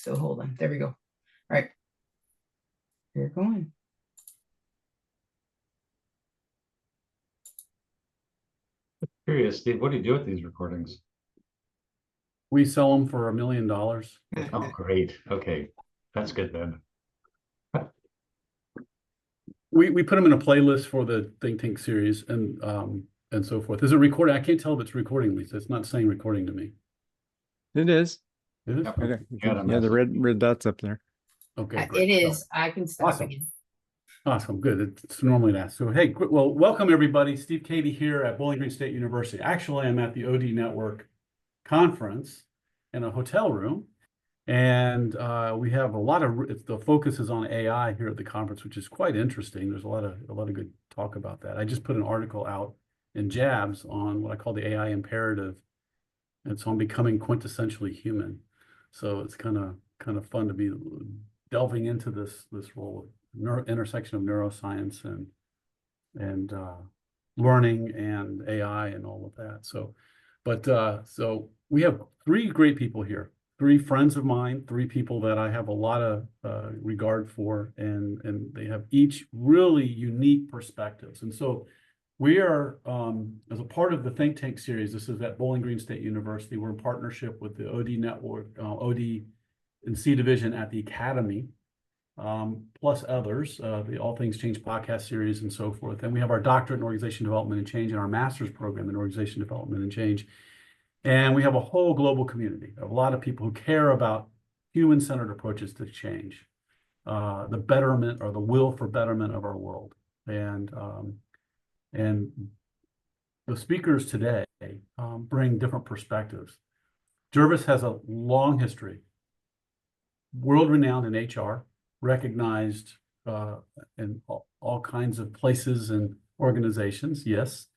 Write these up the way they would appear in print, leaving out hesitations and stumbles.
still holding. There we go. All right. We're going. Curious, Steve, what do you do with these recordings? We sell them for $1 million. Oh, great. Okay. That's good then. We put them in a playlist for the Think Tank series and so forth. Is it recording? I can't tell if it's recording, Lisa. It's not saying recording to me. It is. It is? Yep. Okay. Yeah, the red dot's up there. Okay, It great. is. I can stop Awesome. again. Awesome, good. It's normally that. So, hey, well, welcome everybody. Steve Cady here at Bowling Green State University. Actually, I'm at the OD Network conference in a hotel room. And we have a lot of, the focus is on AI here at the conference, which is quite interesting. There's a lot of good talk about that. I just put an article out in Jabs on what I call the AI imperative. And so I'm becoming quintessentially human. So it's kind of fun to be delving into this role of intersection of neuroscience and learning and AI and all of that. So, so we have three great people here. 3 friends of mine, 3 people that I have a lot of regard for, and they have each really unique perspectives. And so we are, as a part of the Think Tank series, this is at Bowling Green State University. We're in partnership with the OD Network, od&c division at the Academy, plus others, the All Things Change podcast series and so forth. And we have our doctorate in organization development and change and our master's program in organization development and change. And we have a whole global community, a lot of people who care about human-centered approaches to change, the betterment or the will for betterment of our world. And the speakers today bring different perspectives. Gervase has a long history, world-renowned in HR, recognized in all kinds of places and organizations, yes,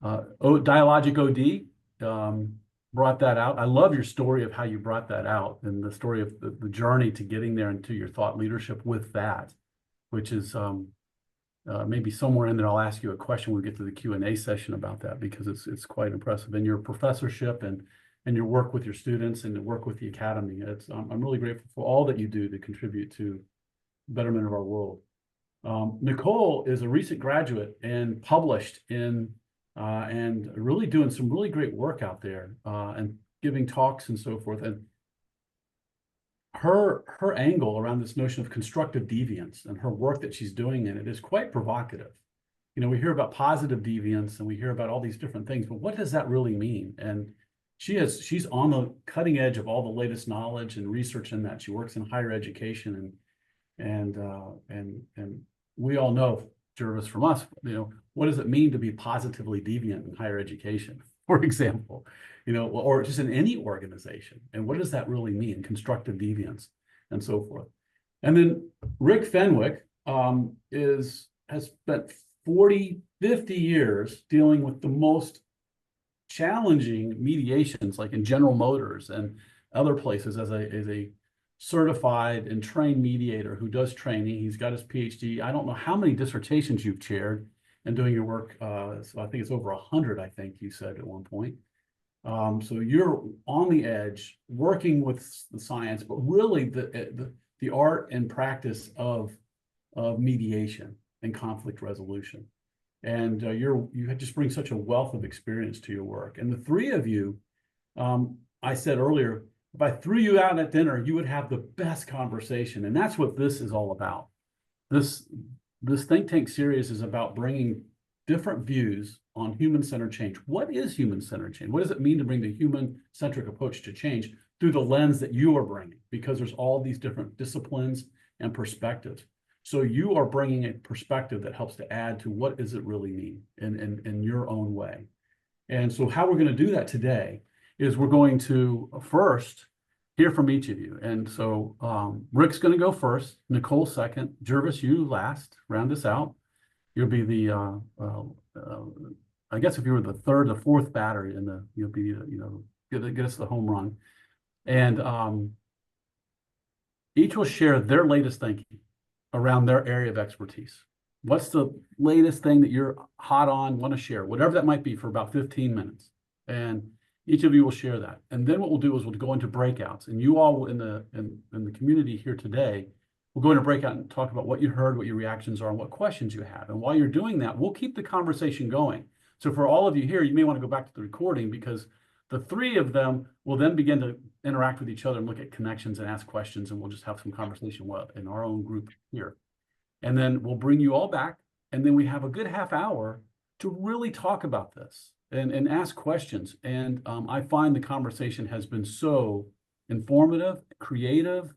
Dialogic OD brought that out. I love your story of how you brought that out and the story of the journey to getting there and to your thought leadership with that, which is maybe somewhere in there I'll ask you a question when we get to the Q&A session about that, because it's quite impressive. And your professorship and your work with your students and the work with the Academy. I'm really grateful for all that you do to contribute to the betterment of our world. Nicolle is a recent graduate and published in and really doing some really great work out there and giving talks and so forth. And her angle around this notion of constructive deviance and her work that she's doing in it is quite provocative. You know, we hear about positive deviance and we hear about all these different things, but what does that really mean? And she's on the cutting edge of all the latest knowledge and research in that. She works in higher education and we all know, Gervase, from us, what does it mean to be positively deviant in higher education, for example, or just in any organization? And what does that really mean, constructive deviance and so forth? And then Rick Fenwick has spent 40, 50 years dealing with the most challenging mediations, like in General Motors and other places, as a certified and trained mediator who does training. He's got his PhD. I don't know how many dissertations you've chaired and doing your work. So I think it's over 100, I think you said at one point. So you're on the edge, working with the science, but really the art and practice of mediation and conflict resolution. And you just bring such a wealth of experience to your work. And the 3 of you, I said earlier, if I threw you out at dinner, you would have the best conversation. And that's what this is all about. This Think Tank series is about bringing different views on human-centered change. What is human-centered change? What does it mean to bring the human-centric approach to change through the lens that you are bringing? Because there's all these different disciplines and perspectives. So you are bringing a perspective that helps to add to what does it really mean in your own way. And so how we're going to do that today is we're going to first hear from each of you. And so Rick's going to go first, Nicolle second, Gervase, you last, round us out. You'll be the, I guess if you were the 3rd or 4th batter you'll be, get us the home run. And each will share their latest thinking around their area of expertise. What's the latest thing that you're hot on, want to share, whatever that might be, for about 15 minutes. And Each of you will share that. And then what we'll do is we'll go into breakouts. And you all in the community here today, we'll go into breakout and talk about what you heard, what your reactions are, and what questions you have. And while you're doing that, we'll keep the conversation going. So for all of you here, you may want to go back to the recording because the three of them will then begin to interact with each other and look at connections and ask questions, and we'll just have some conversation in our own group here. And then we'll bring you all back, and then we have a good half hour to really talk about this and ask questions. And I find the conversation has been so informative, creative,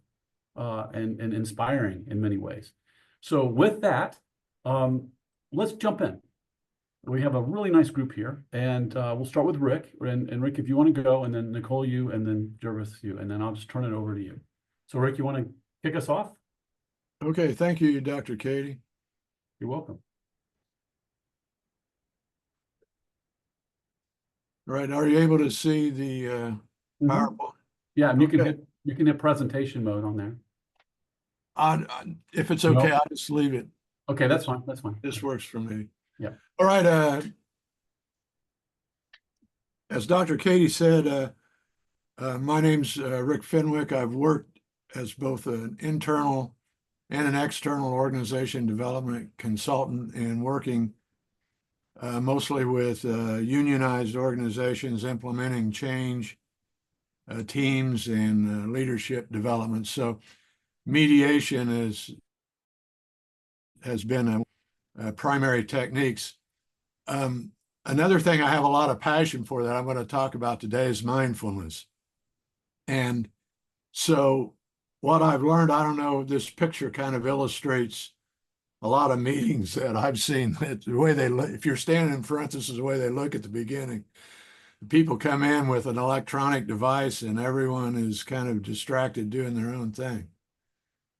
and inspiring in many ways. So with that, let's jump in. We have a really nice group here, and we'll start with Rick. And Rick, if you want to go, and then Nicolle, you, and then Gervase, you, and then I'll just turn it over to you. So Rick, you want to kick us off? Okay, thank you, Dr. Katie. You're welcome. All right, are you able to see the PowerPoint? Yeah, and Okay. you can hit presentation mode on there. If it's No. okay, I'll just leave it. Okay, that's fine. That's fine. This works for me. Yeah. All right. As Dr. Katie said, my name's Rick Fenwick. I've worked as both an internal and an external organization development consultant and working mostly with unionized organizations implementing change, teams, and leadership development. So mediation has been a primary techniques. Another thing I have a lot of passion for that I'm going to talk about today is mindfulness. And so what I've learned, I don't know, this picture kind of illustrates a lot of meetings that I've seen. The way they look, if you're standing in front, this is the way they look at the beginning. People come in with an electronic device and everyone is kind of distracted doing their own thing.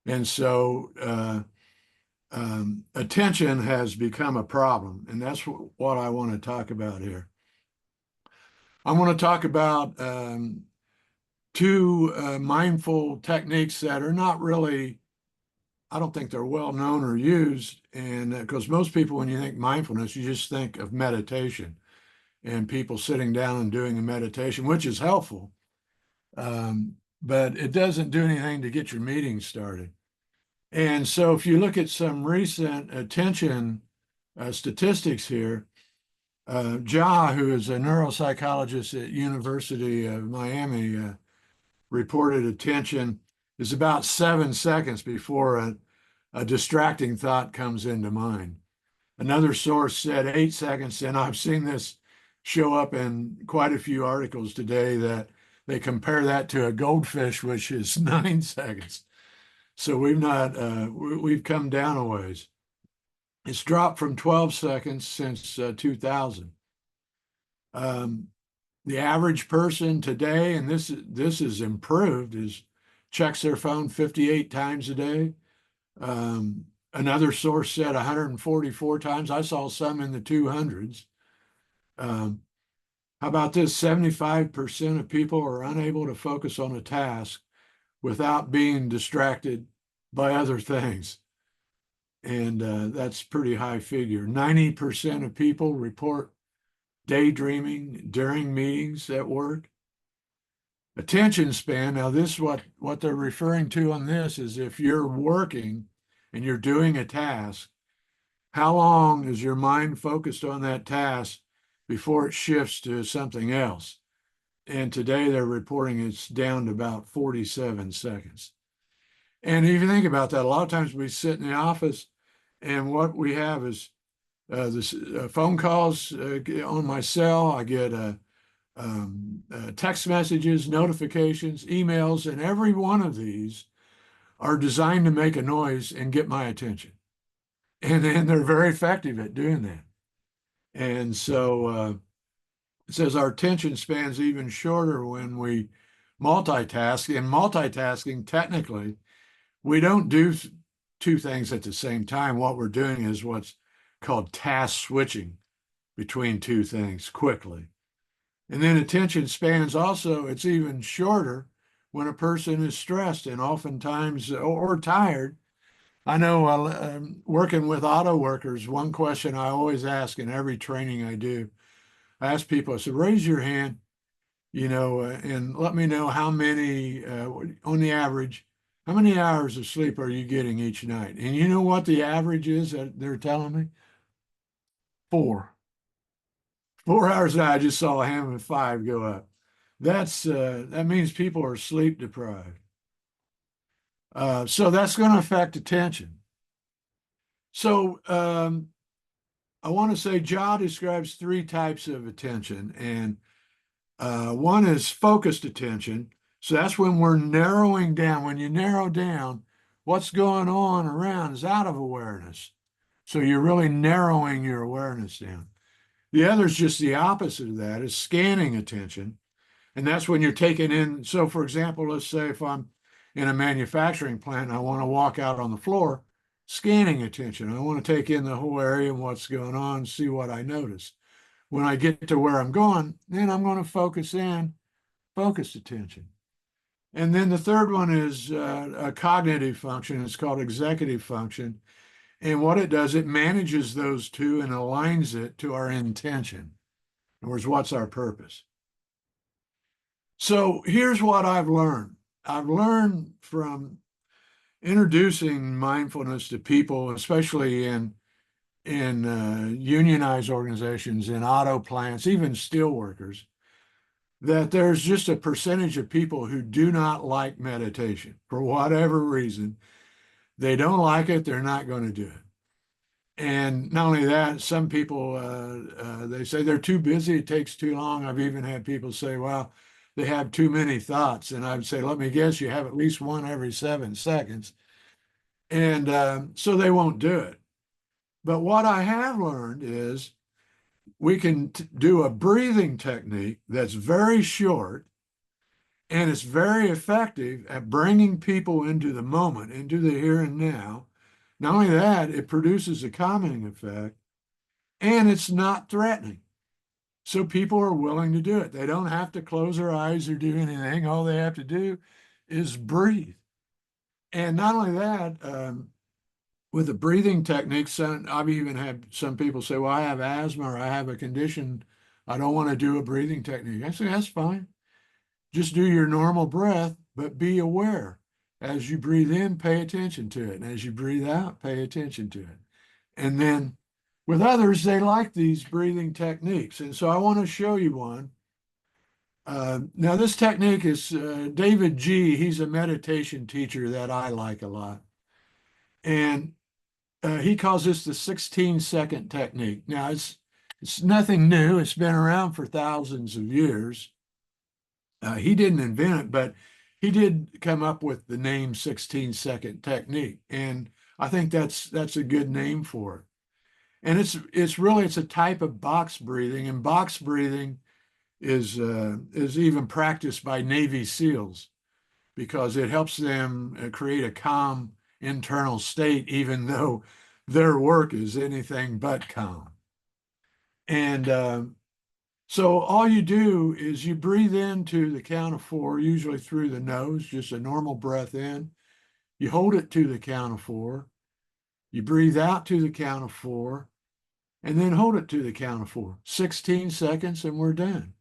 And so attention has become a problem, and that's what I want to talk about here. I want to talk about two mindful techniques that are not really, I don't think they're well known or used, and because most people, when you think mindfulness, you just think of meditation and people sitting down and doing a meditation, which is helpful, but it doesn't do anything to get your meeting started. And so if you look at some recent attention statistics here, Ja, who is a neuropsychologist at University of Miami, reported attention is about 7 seconds before a distracting thought comes into mind. Another source said 8 seconds, and I've seen this show up in quite a few articles today that they compare that to a goldfish, which is 9 seconds. So we've come down a ways. It's dropped from 12 seconds since 2000. The average person today, and this is improved, checks their phone 58 times a day. Another source said 144 times. I saw some in the 200s. How about this? 75% of people are unable to focus on a task without being distracted by other things. And that's a pretty high figure. 90% of people report daydreaming during meetings at work. Attention span, now this is what they're referring to on this is if you're working and you're doing a task, how long is your mind focused on that task before it shifts to something else? And today they're reporting it's down to about 47 seconds. And if you think about that, a lot of times we sit in the office and what we have is this phone calls on my cell. I get text messages, notifications, emails, and every one of these are designed to make a noise and get my attention. And then they're very effective at doing that. And so it says our attention span's even shorter when we multitask. And multitasking, technically, we don't do two things at the same time. What we're doing is what's called task switching between two things quickly. And then attention spans also, it's even shorter when a person is stressed and oftentimes or tired. I know working with auto workers, one question I always ask in every training I do, I ask people, I said, raise your hand and let me know how many, on the average, how many hours of sleep are you getting each night? And you know what the average is that they're telling me? 4. 4 hours. I just saw a ham of 5 go up. That means people are sleep deprived. So that's going to affect attention. So I want to say Ja describes 3 types of attention, and one is focused attention. So that's when we're narrowing down. When you narrow down, what's going on around is out of awareness. So you're really narrowing your awareness down. The other is just the opposite of that, is scanning attention. And that's when you're taking in. So for example, let's say if I'm in a manufacturing plant and I want to walk out on the floor, scanning attention. I want to take in the whole area and what's going on, see what I notice. When I get to where I'm going, then I'm going to focus in, focused attention. And then the third one is a cognitive function. It's called executive function. And what it does, it manages those two and aligns it to our intention. In other words, what's our purpose? So here's what I've learned. I've learned from introducing mindfulness to people, especially in unionized organizations, in auto plants, even steel workers, that there's just a percentage of people who do not like meditation for whatever reason. They don't like it, they're not going to do it. And not only that, some people, they say they're too busy, it takes too long. I've even had people say, well, they have too many thoughts. And I would say, let me guess, you have at least one every 7 seconds. And so they won't do it. But what I have learned is we can do a breathing technique that's very short, and it's very effective at bringing people into the moment, into the here and now. Not only that, it produces a calming effect, and it's not threatening. So people are willing to do it. They don't have to close their eyes or do anything. All they have to do is breathe. And not only that, with the breathing techniques, I've even had some people say, well, I have asthma or I have a condition, I don't want to do a breathing technique. I say, that's fine. Just do your normal breath, but be aware. As you breathe in, pay attention to it. And as you breathe out, pay attention to it. And then with others, they like these breathing techniques. And so I want to show you one. Now, this technique is David G. He's a meditation teacher that I like a lot. And he calls this the 16-second technique. Now, it's nothing new. It's been around for thousands of years. He didn't invent it, but he did come up with the name 16-second technique. And I think that's a good name for it. And it's a type of box breathing, and box breathing is even practiced by Navy SEALs because it helps them create a calm internal state, even though their work is anything but calm. And so all you do is you breathe into the count of 4, usually through the nose, just a normal breath in. You hold it to the count of 4. You breathe out to the count of 4. And then hold it to the count of 4. 16 seconds and we're done.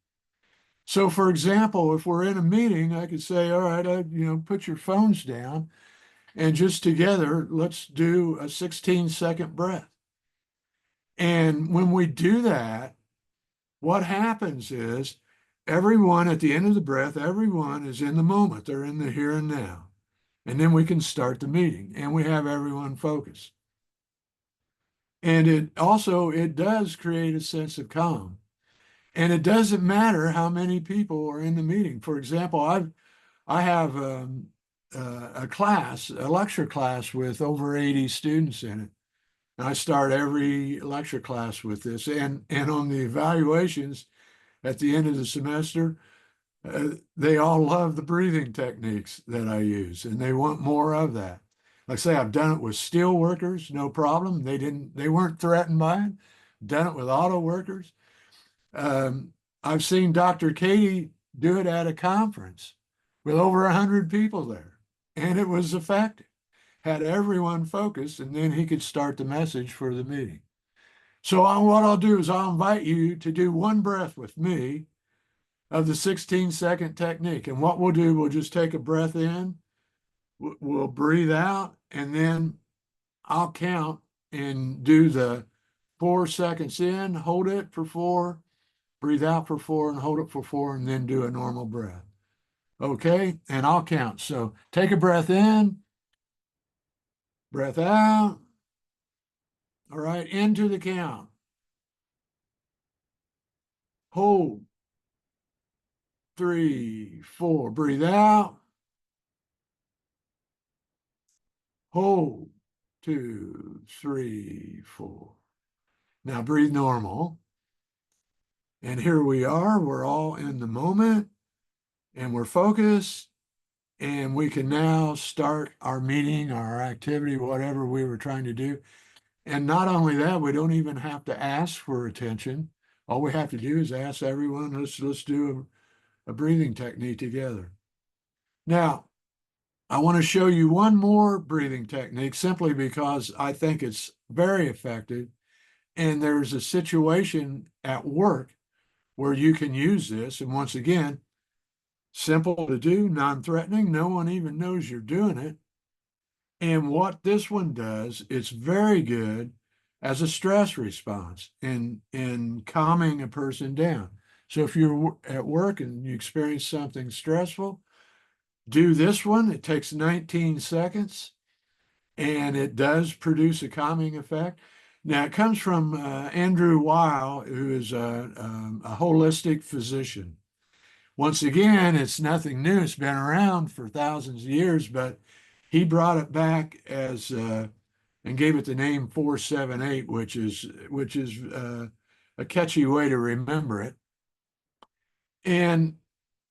So for example, if we're in a meeting, I could say, all right, put your phones down and just together, let's do a 16-second breath. And when we do that, what happens is everyone at the end of the breath, everyone is in the moment. They're in the here and now. And then we can start the meeting and we have everyone focused. And it does create a sense of calm. And it doesn't matter how many people are in the meeting. For example, I have a lecture class with over 80 students in it. And I start every lecture class with this. And on the evaluations at the end of the semester, they all love the breathing techniques that I use, and they want more of that. Like I say, I've done it with steel workers, no problem. They weren't threatened by it. Done it with auto workers. I've seen Dr. Katie do it at a conference with over 100 people there, and it was effective. Had everyone focused, and then he could start the message for the meeting. So what I'll do is I'll invite you to do one breath with me, of the 16-second technique. And what we'll do, we'll just take a breath in, we'll breathe out, and then I'll count and do the 4 seconds in, hold it for 4, breathe out for 4, and hold it for 4, and then do a normal breath. Okay, and I'll count. So take a breath in, breath out. All right, into the count. Hold. 3, 4, breathe out. Hold. 2, 3, 4. Now breathe normal. And here we are, we're all in the moment and we're focused, and we can now start our meeting, our activity, whatever we were trying to do. And not only that, we don't even have to ask for attention. All we have to do is ask everyone, let's do a breathing technique together. Now, I want to show you one more breathing technique simply because I think it's very effective. And there's a situation at work where you can use this. And once again, simple to do, non-threatening. No one even knows you're doing it. And what this one does, it's very good as a stress response in calming a person down. So if you're at work and you experience something stressful, do this one. It takes 19 seconds and it does produce a calming effect. Now it comes from Andrew Weil, who is a holistic physician. Once again, it's nothing new. It's been around for thousands of years, but he brought it back as and gave it the name 478, which is a catchy way to remember it. And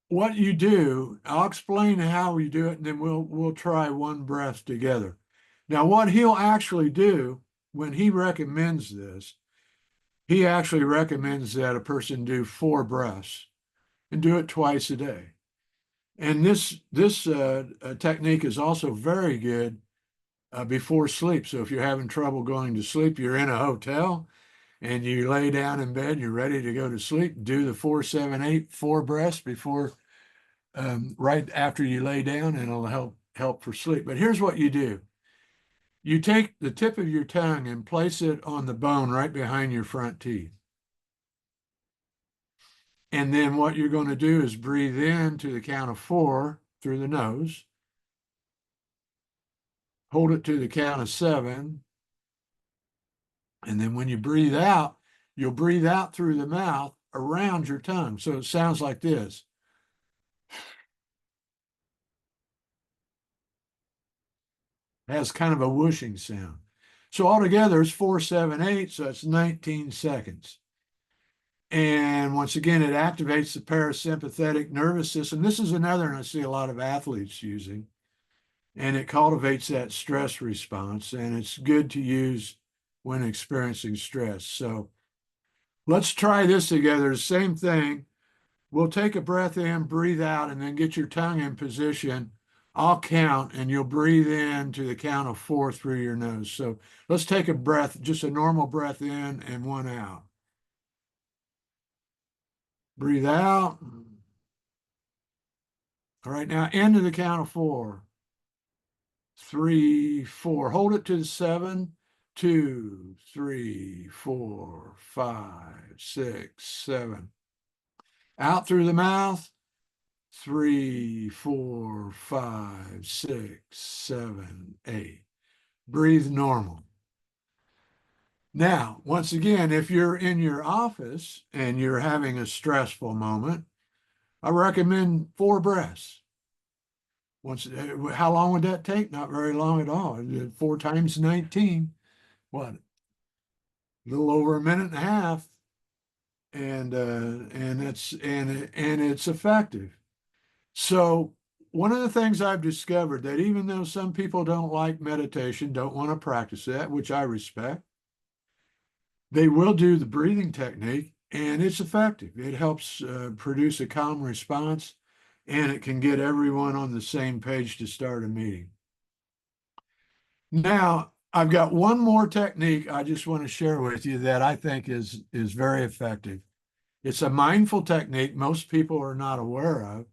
what you do, I'll explain how we do it, and then we'll try one breath together. Now, what he'll actually do when he recommends this, he actually recommends that a person do 4 breaths and do it twice a day. And this technique is also very good before sleep. So if you're having trouble going to sleep, you're in a hotel and you lay down in bed, you're ready to go to sleep, do the 4, 7, 8, 4 breaths before, right after you lay down, and it'll help for sleep. But here's what you do. You take the tip of your tongue and place it on the bone right behind your front teeth. And then what you're going to do is breathe in to the count of 4 through the nose. Hold it to the count of 7. And then when you breathe out, you'll breathe out through the mouth around your tongue. So it sounds like this. It has kind of a whooshing sound. So altogether it's 4, 7, 8, so it's 19 seconds. And once again, it activates the parasympathetic nervous system. This is another one I see a lot of athletes using. And it cultivates that stress response, and it's good to use when experiencing stress. So let's try this together. Same thing. We'll take a breath in, breathe out, and then get your tongue in position. I'll count, and you'll breathe in to the count of 4 through your nose. So let's take a breath, just a normal breath in and 1 out. Breathe out. All right, now into the count of 4. 3, 4. Hold it to the 7. 2, 3, 4, 5, 6, 7. Out through the mouth. 3, 4, 5, 6, 7, 8. Breathe normal. Now, once again, if you're in your office and you're having a stressful moment, I recommend 4 breaths. How long would that take? Not very long at all. 4 times 19, what? A little over a minute and a half, and it's effective. So one of the things I've discovered, that even though some people don't like meditation, don't want to practice that, which I respect, they will do the breathing technique, and it's effective. It helps produce a calm response, and it can get everyone on the same page to start a meeting. Now, I've got one more technique I just want to share with you that I think is very effective. It's a mindful technique most people are not aware of,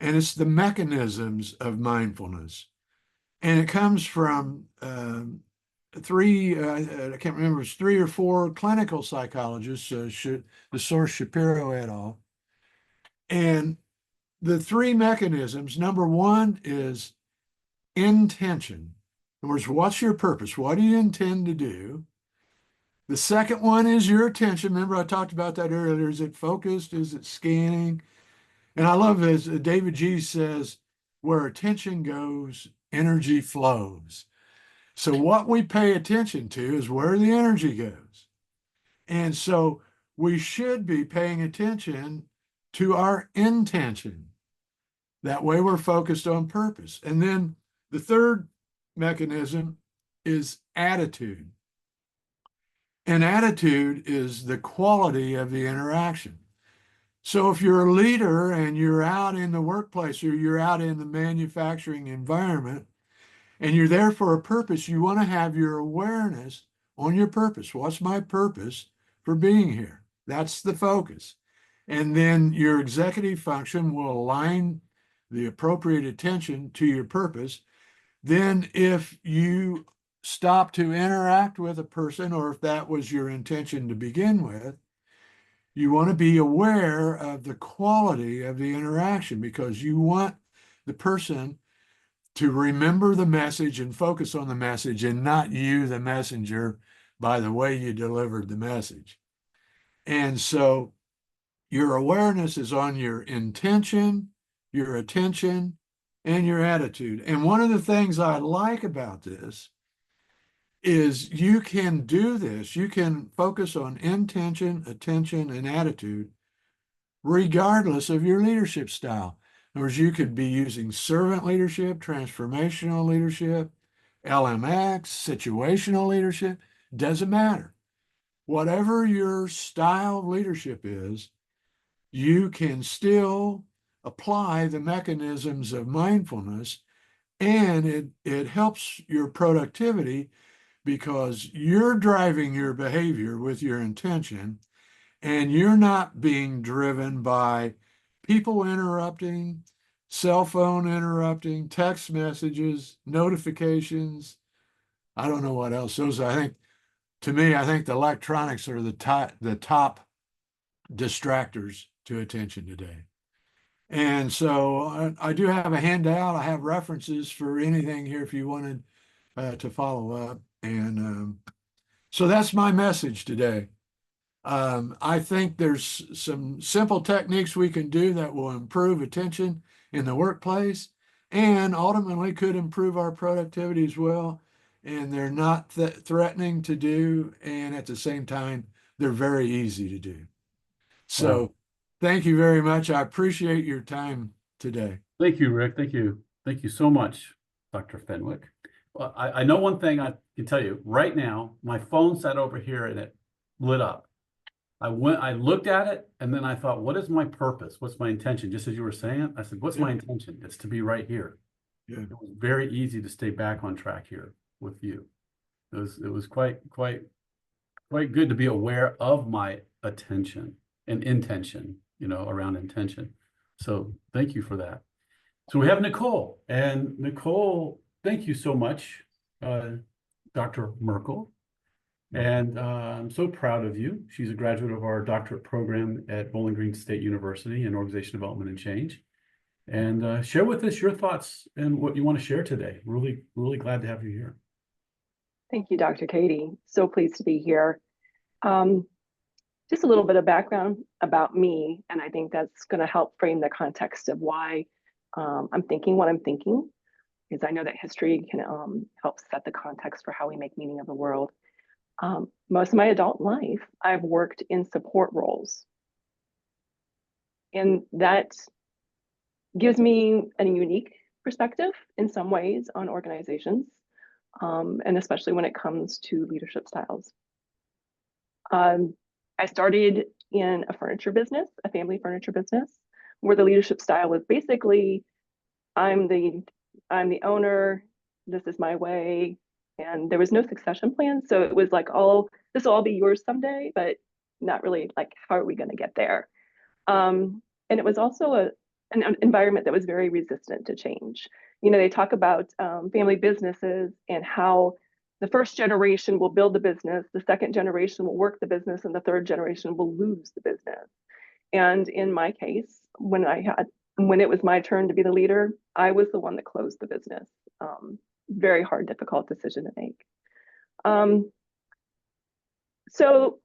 and it's the mechanisms of mindfulness. And it comes from I can't remember, it's 3 or 4 clinical psychologists, the source Shapiro et al. And the 3 mechanisms, number 1 is intention. In other words, what's your purpose? What do you intend to do? The second one is your attention. Remember, I talked about that earlier. Is it focused? Is it scanning? And I love as David G says, where attention goes, energy flows. So what we pay attention to is where the energy goes. And so we should be paying attention to our intention. That way we're focused on purpose. And then the third mechanism is attitude. And attitude is the quality of the interaction. So if you're a leader and you're out in the workplace or you're out in the manufacturing environment and you're there for a purpose, you want to have your awareness on your purpose. What's my purpose for being here? That's the focus. And then your executive function will align the appropriate attention to your purpose. Then if you stop to interact with a person, or if that was your intention to begin with, you want to be aware of the quality of the interaction, because you want the person to remember the message and focus on the message, and not you, the messenger, by the way you delivered the message. And so your awareness is on your intention, your attention, and your attitude. And one of the things I like about this is you can do this. You can focus on intention, attention, and attitude regardless of your leadership style. In other words, you could be using servant leadership, transformational leadership, LMX, situational leadership, doesn't matter. Whatever your style of leadership is, you can still apply the mechanisms of mindfulness, and it helps your productivity because you're driving your behavior with your intention, and you're not being driven by people interrupting, cell phone interrupting, text messages, notifications. I don't know what else. Those, I think, to me, I think the electronics are the top distractors to attention today. And so I do have a handout. I have references for anything here if you wanted to follow up. And so that's my message today. I think there's some simple techniques we can do that will improve attention in the workplace and ultimately could improve our productivity as well. And they're not threatening to do. And at the same time, they're very easy to do. So Wow. Thank you very much. I appreciate your time today. Thank you, Rick. Thank you. Thank you so much, Dr. Fenwick. Well, I know one thing I can tell you right now. My phone sat over here and it lit up. I looked at it, and then I thought, what is my purpose? What's my intention? Just as you were saying, I said, what's my intention? It's to be right here. Yeah. It was very easy to stay back on track here with you. It was quite good to be aware of my attention and intention, around intention. So thank you for that. So we have Nicolle, and Nicolle, thank you so much, Dr. Merkel. And I'm so proud of you. She's a graduate of our doctorate program at Bowling Green State University in Organization Development and Change. And share with us your thoughts and what you want to share today. Really, really glad to have you here. Thank you, Dr. Katie. So pleased to be here. Just a little bit of background about me, and I think that's going to help frame the context of why I'm thinking what I'm thinking, because I know that history can help set the context for how we make meaning of the world. Most of my adult life, I've worked in support roles. And that gives me a unique perspective in some ways on organizations, and especially when it comes to leadership styles. I started in a furniture business, a family furniture business, where the leadership style was basically, I'm the owner, this is my way. And there was no succession plan. So it was like, this will all be yours someday, but not really like, how are we going to get there? And it was also an environment that was very resistant to change. You know, they talk about family businesses and how the first generation will build the business, the second generation will work the business, and the third generation will lose the business. And in my case, when it was my turn to be the leader, I was the one that closed the business. Very hard, difficult decision to make. So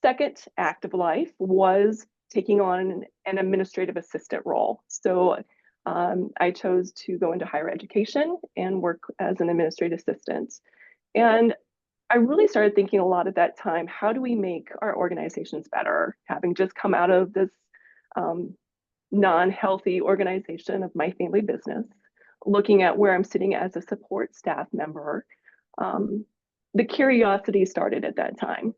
second act of life was taking on an administrative assistant role. So I chose to go into higher education and work as an administrative assistant. And I really started thinking a lot at that time, how do we make our organizations better? Having just come out of this non-healthy organization of my family business, looking at where I'm sitting as a support staff member, the curiosity started at that time.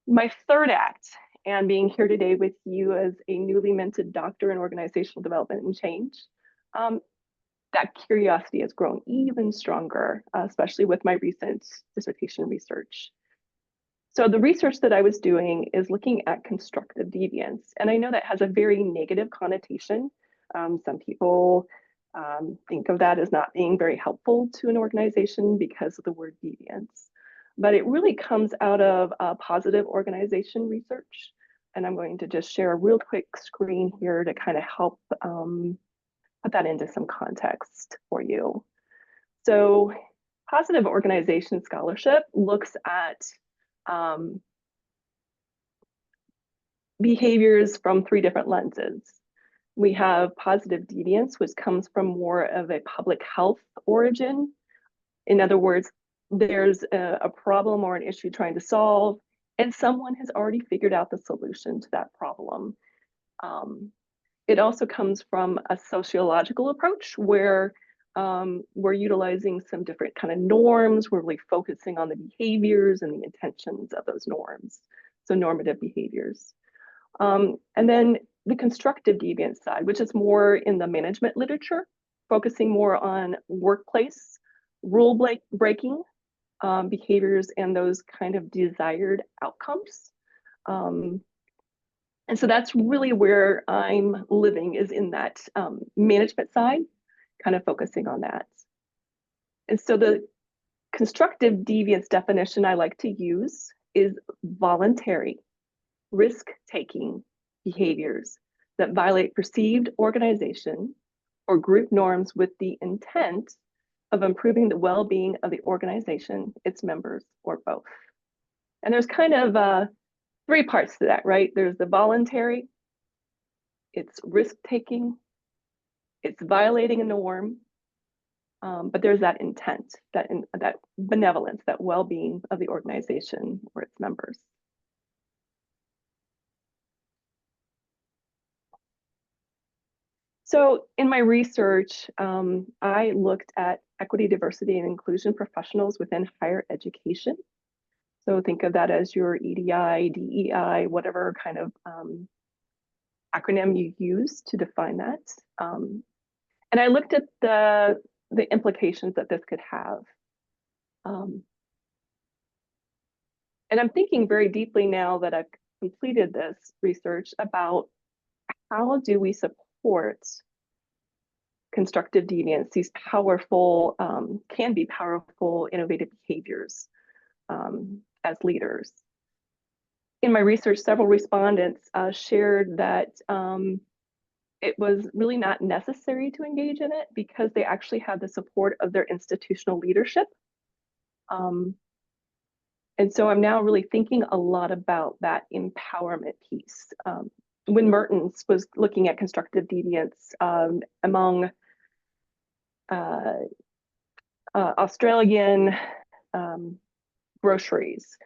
My third act, and being here today with you as a newly minted doctor in organizational development and change, that curiosity has grown even stronger, especially with my recent dissertation research. So the research that I was doing is looking at constructive deviance. And I know that has a very negative connotation. Some people think of that as not being very helpful to an organization because of the word deviance. But it really comes out of positive organization research. And I'm going to just share a real quick screen here to kind of help put that into some context for you. So positive organization scholarship looks at behaviors from 3 different lenses. We have positive deviance, which comes from more of a public health origin. In other words, there's a problem or an issue trying to solve, and someone has already figured out the solution to that problem. It also comes from a sociological approach where we're utilizing some different kind of norms. We're really focusing on the behaviors and the intentions of those norms. So normative behaviors. And then the constructive deviance side, which is more in the management literature, focusing more on workplace rule breaking behaviors and those kind of desired outcomes. And so that's really where I'm living, is in that management side, kind of focusing on that. And so the constructive deviance definition I like to use is voluntary, risk-taking behaviors that violate perceived organization or group norms with the intent of improving the well-being of the organization, its members, or both. And there's kind of 3 parts to that, right? There's the voluntary, it's risk-taking, it's violating a norm, but there's that intent, that benevolence, that well-being of the organization or its members. So in my research, I looked at equity, diversity, and inclusion professionals within higher education. So think of that as your EDI, DEI, whatever kind of acronym you use to define that. And I looked at the implications that this could have. And I'm thinking very deeply now that I've completed this research about how do we support constructive deviance, these powerful, can be powerful, innovative behaviors as leaders. In my research, several respondents shared that it was really not necessary to engage in it because they actually had the support of their institutional leadership. And so I'm now really thinking a lot about that empowerment piece. When Mertens was looking at constructive deviance among Australian groceries,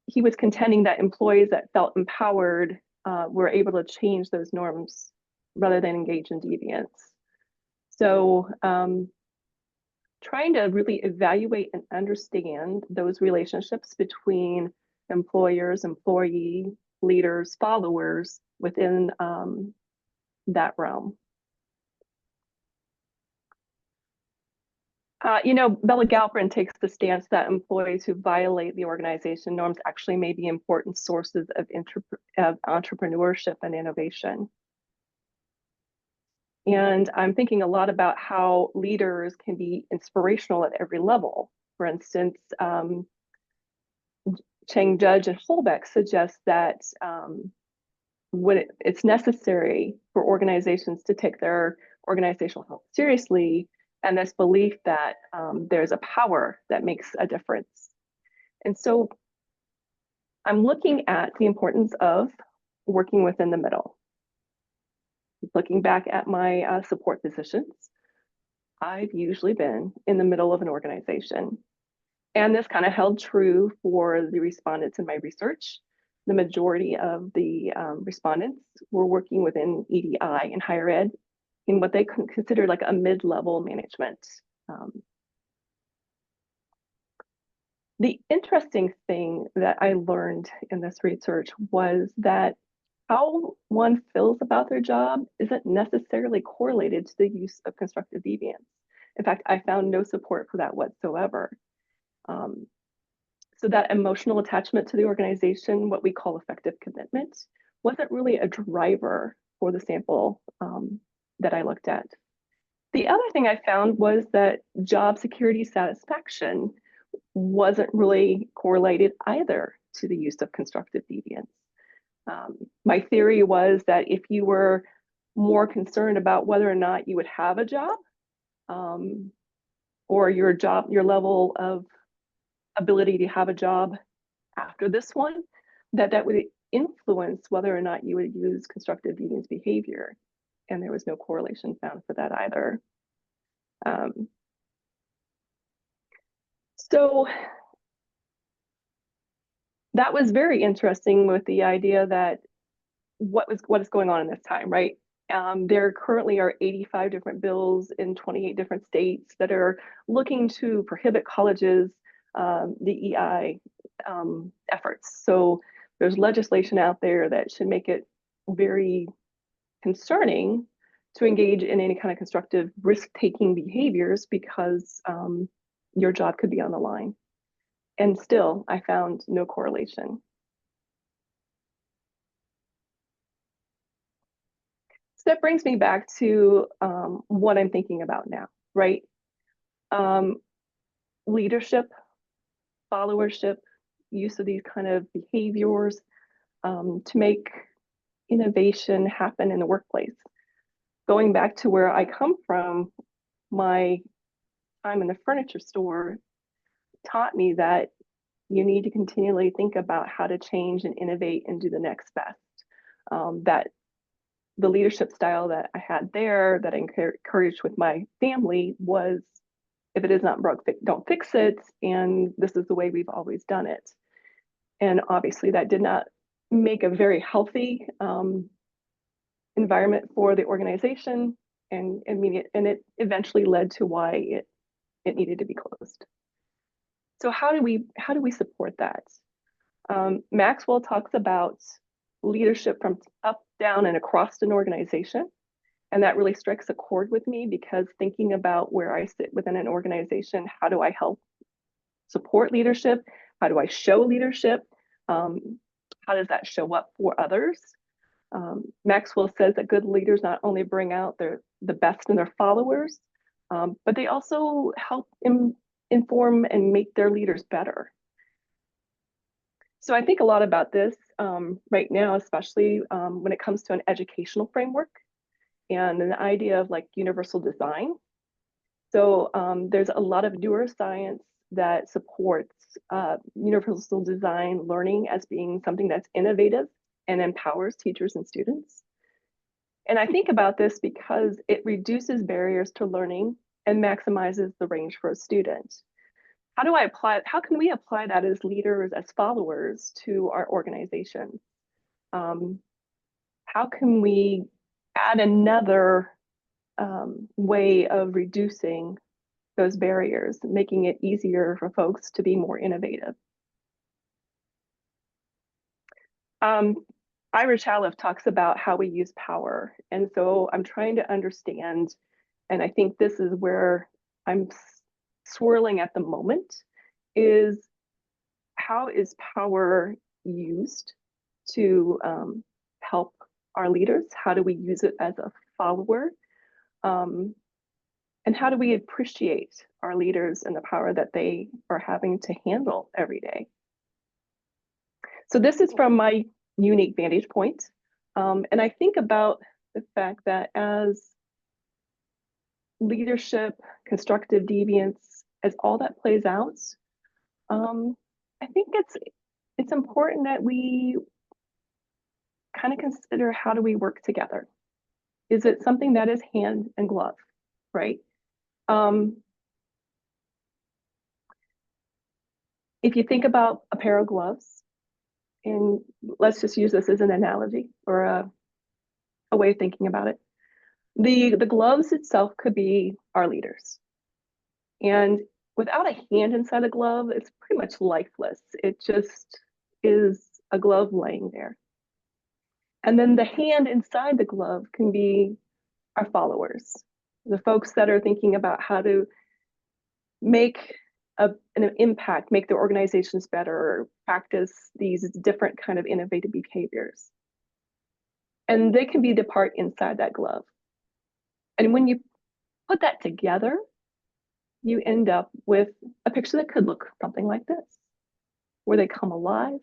he was contending that employees that felt empowered were able to change those norms rather than engage in deviance. So trying to really evaluate and understand those relationships between employers, employee, leaders, followers within that realm. Bella Galperin takes the stance that employees who violate the organization norms actually may be important sources of entrepreneurship and innovation. And I'm thinking a lot about how leaders can be inspirational at every level. For instance, Chang, Judge, and Holbeck suggest that when it's necessary for organizations to take their organizational health seriously, and this belief that there's a power that makes a difference. And so I'm looking at the importance of working within the middle. Looking back at my support positions, I've usually been in the middle of an organization. And this kind of held true for the respondents in my research. The majority of the respondents were working within EDI in higher ed in what they consider like a mid-level management. The interesting thing that I learned in this research was that how one feels about their job isn't necessarily correlated to the use of constructive deviance. In fact, I found no support for that whatsoever. So that emotional attachment to the organization, what we call effective commitment, wasn't really a driver for the sample that I looked at. The other thing I found was that job security satisfaction wasn't really correlated either to the use of constructive deviance. My theory was that if you were more concerned about whether or not you would have a job, or your level of ability to have a job after this one, that would influence whether or not you would use constructive deviance behavior. And there was no correlation found for that either. So that was very interesting with the idea that what is going on in this time, right? There currently are 85 different bills in 28 different states that are looking to prohibit colleges DEI efforts. So there's legislation out there that should make it very concerning to engage in any kind of constructive risk-taking behaviors because your job could be on the line. And still, I found no correlation. So that brings me back to what I'm thinking about now, right? Leadership, followership, use of these kind of behaviors to make innovation happen in the workplace. Going back to where I come from, my time in the furniture store taught me that you need to continually think about how to change and innovate and do the next best. That the leadership style that I had there, that I encouraged with my family, was if it is not broke, don't fix it. And this is the way we've always done it. And obviously that did not make a very healthy environment for the organization, and it eventually led to why it needed to be closed. So how do we support that? Maxwell talks about leadership from up, down, and across an organization. And that really strikes a chord with me because thinking about where I sit within an organization, how do I help support leadership? How do I show leadership? How does that show up for others? Maxwell says that good leaders not only bring out the best in their followers, but they also help inform and make their leaders better. So I think a lot about this right now, especially when it comes to an educational framework and an idea of like universal design. So there's a lot of neuroscience that supports universal design learning as being something that's innovative and empowers teachers and students. And I think about this because it reduces barriers to learning and maximizes the range for a student. How can we apply that as leaders, as followers to our organization? How can we add another way of reducing those barriers, making it easier for folks to be more innovative? Ira Chaliff talks about how we use power. And so I'm trying to understand, and I think this is where I'm swirling at the moment is, how is power used to help our leaders? How do we use it as a follower? And how do we appreciate our leaders and the power that they are having to handle every day? So this is from my unique vantage point. And I think about the fact that as leadership, constructive deviance, as all that plays out, I think it's important that we kind of consider, how do we work together? Is it something that is hand and glove, right? If you think about a pair of gloves, and let's just use this as an analogy or a way of thinking about it. The gloves itself could be our leaders. And without a hand inside the glove, it's pretty much lifeless. It just is a glove laying there. And then the hand inside the glove can be our followers, the folks that are thinking about how to make an impact, make their organizations better, or practice these different kind of innovative behaviors. And they can be the part inside that glove. And when you put that together, you end up with a picture that could look something like this, where they come alive,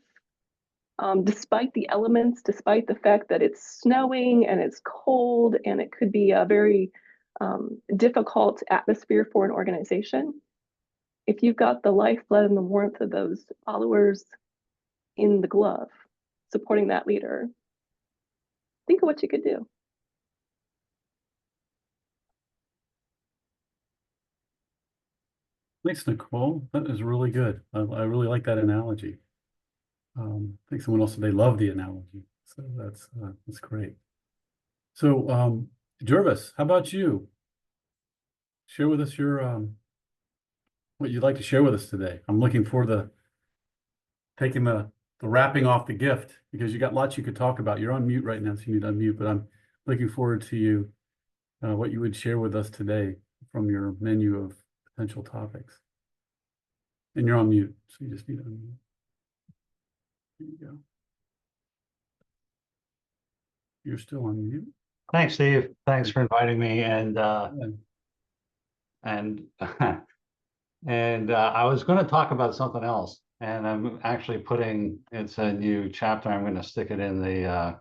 despite the elements, despite the fact that it's snowing and it's cold and it could be a very difficult atmosphere for an organization. If you've got the lifeblood and the warmth of those followers in the glove, supporting that leader, think of what you could do. Thanks, Nicolle. That is really good. I really like that analogy. I think someone else said they love the analogy. So that's great. So Gervase, how about you? Share with us your what you'd like to share with us today. I'm looking forward to taking the wrapping off the gift, because you got lots you could talk about. You're on mute right now, so you need to unmute, but I'm looking forward to you, what you would share with us today from your menu of potential topics. And you're on mute, so you just need to unmute. There you go. You're still on mute. Thanks, Steve. Thanks for inviting me. And I was going to talk about something else, and I'm actually it's a new chapter. I'm going to stick it in the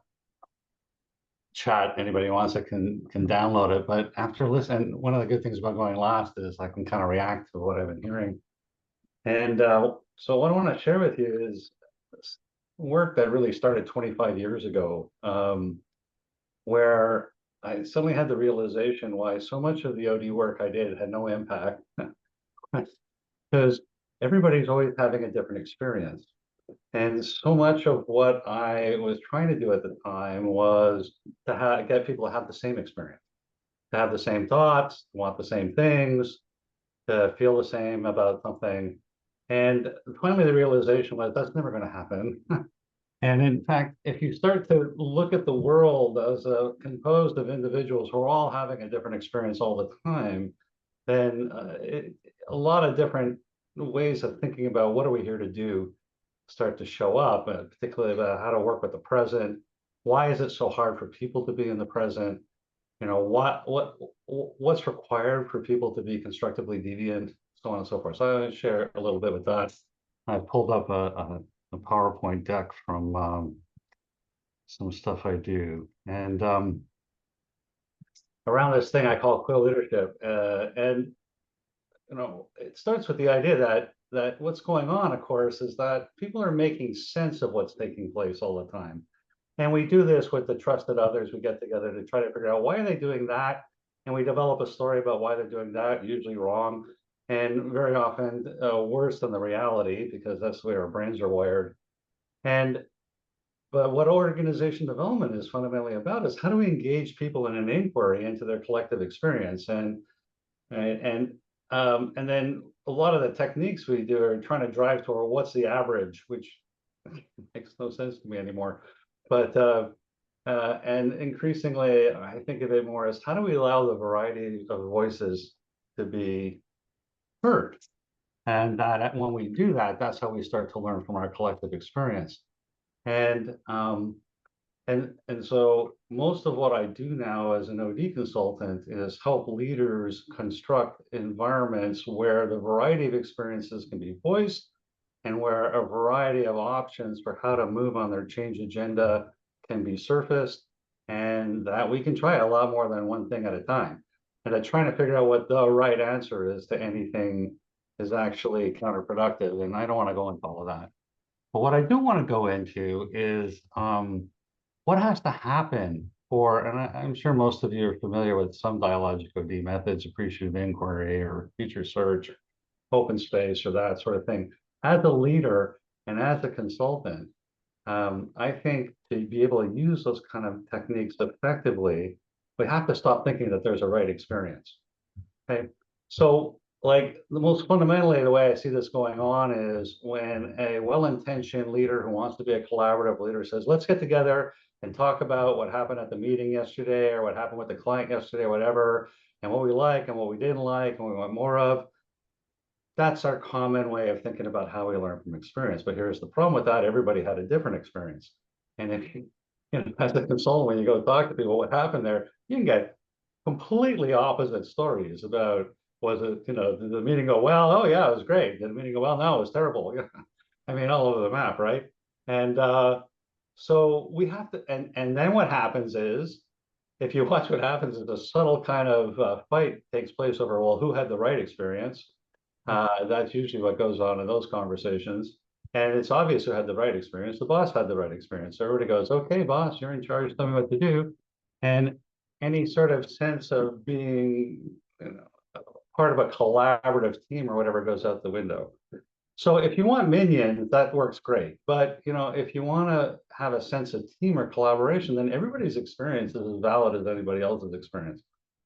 chat. Anybody who wants it can download it. But after listening, one of the good things about going last is I can kind of react to what I've been hearing. And so what I want to share with you is work that really started 25 years ago, where I suddenly had the realization why so much of the OD work I did had no impact, because everybody's always having a different experience. And so much of what I was trying to do at the time was to get people to have the same experience, to have the same thoughts, want the same things, to feel the same about something. And finally, the realization was that's never going to happen. And in fact, if you start to look at the world as composed of individuals who are all having a different experience all the time, then a lot of different ways of thinking about what are we here to do start to show up, particularly about how to work with the present. Why is it so hard for people to be in the present? You know, what's required for people to be constructively deviant, so on and so forth. So I'm going to share a little bit with that. I pulled up a PowerPoint deck from some stuff I do, and around this thing I call quill leadership, and you know, it starts with the idea that what's going on, of course, is that people are making sense of what's taking place all the time. And we do this with the trusted others. We get together to try to figure out why are they doing that, and we develop a story about why they're doing that, usually wrong, and very often worse than the reality, because that's the way our brains are wired. But what organization development is fundamentally about is how do we engage people in an inquiry into their collective experience, and then a lot of the techniques we do are trying to drive toward what's the average, which makes no sense to me anymore. But and increasingly, I think of it more as how do we allow the variety of voices to be heard. And that when we do that, that's how we start to learn from our collective experience. And so most of what I do now as an OD consultant is help leaders construct environments where the variety of experiences can be voiced and where a variety of options for how to move on their change agenda can be surfaced, and that we can try a lot more than one thing at a time. And that trying to figure out what the right answer is to anything is actually counterproductive, and I don't want to go into all of that. But what I do want to go into is what has to happen for, and I'm sure most of you are familiar with some dialogic OD methods, appreciative inquiry or feature search, open space, or that sort of thing. As a leader and as a consultant, I think to be able to use those kind of techniques effectively, we have to stop thinking that there's a right experience. Okay, so like the most fundamentally, the way I see this going on is when a well-intentioned leader who wants to be a collaborative leader says, let's get together and talk about what happened at the meeting yesterday, or what happened with the client yesterday, or whatever, and what we like and what we didn't like and we want more of. That's our common way of thinking about how we learn from experience. But here's the problem with that: everybody had a different experience. And if you know, as a consultant, when you go talk to people, what happened there, you can get completely opposite stories about, was it, you know, did the meeting go well? Oh yeah, it was great. Did the meeting go well? No, it was terrible. I mean, all over the map, right? And so we have to, and then what happens is, if you watch what happens, is a subtle kind of fight takes place over, well, who had the right experience? That's usually what goes on in those conversations. And it's obvious who had the right experience. The boss had the right experience. So everybody goes, okay, boss, you're in charge, tell me what to do. And any sort of sense of being, you know, part of a collaborative team or whatever goes out the window. So if you want minions, that works great. But you know, if you want to have a sense of team or collaboration, then everybody's experience is as valid as anybody else's experience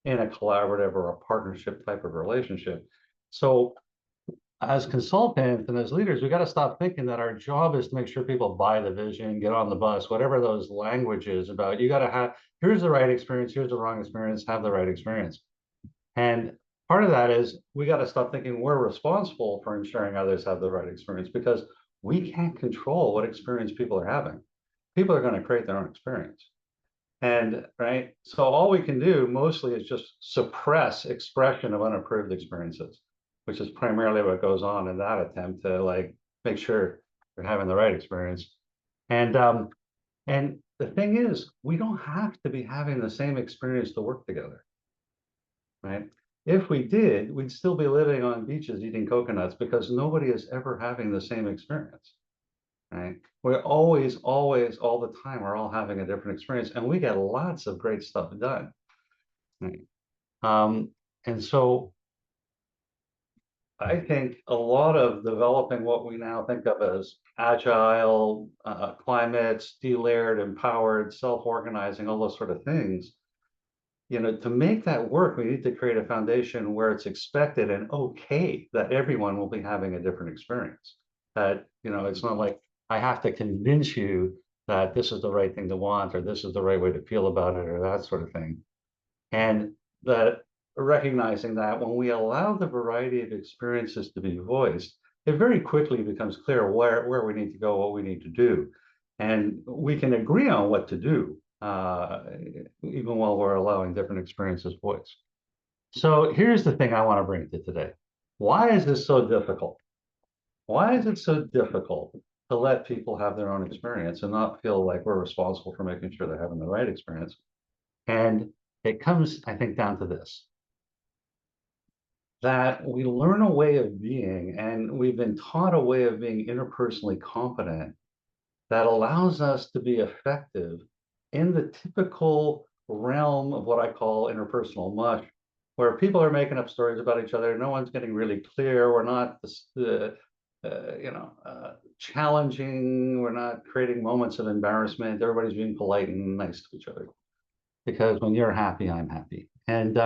in a collaborative or a partnership type of relationship. So as consultants and as leaders, we got to stop thinking that our job is to make sure people buy the vision, get on the bus, whatever those languages about. You got to have, here's the right experience, here's the wrong experience, have the right experience. And part of that is we got to stop thinking we're responsible for ensuring others have the right experience, because we can't control what experience people are having. People are going to create their own experience. And right, so all we can do mostly is just suppress expression of unapproved experiences, which is primarily what goes on in that attempt to like make sure you're having the right experience. And the thing is, we don't have to be having the same experience to work together, right? If we did, we'd still be living on beaches eating coconuts, because nobody is ever having the same experience, right? We're always, all the time, we're all having a different experience, and we get lots of great stuff done, right? And so I think a lot of developing what we now think of as agile, climates, delayered, empowered, self-organizing, all those sort of things, you know, to make that work, we need to create a foundation where it's expected and okay that everyone will be having a different experience. That, you know, it's not like I have to convince you that this is the right thing to want, or this is the right way to feel about it, or that sort of thing. And that recognizing that when we allow the variety of experiences to be voiced, it very quickly becomes clear where we need to go, what we need to do. And we can agree on what to do, even while we're allowing different experiences voiced. So here's the thing I want to bring to today. Why is this so difficult? Why is it so difficult to let people have their own experience and not feel like we're responsible for making sure they're having the right experience? And it comes, I think, down to this: that we learn a way of being, and we've been taught a way of being interpersonally competent that allows us to be effective in the typical realm of what I call interpersonal mush, where people are making up stories about each other. No one's getting really clear. We're not, challenging. We're not creating moments of embarrassment. Everybody's being polite and nice to each other, because when you're happy, I'm happy. And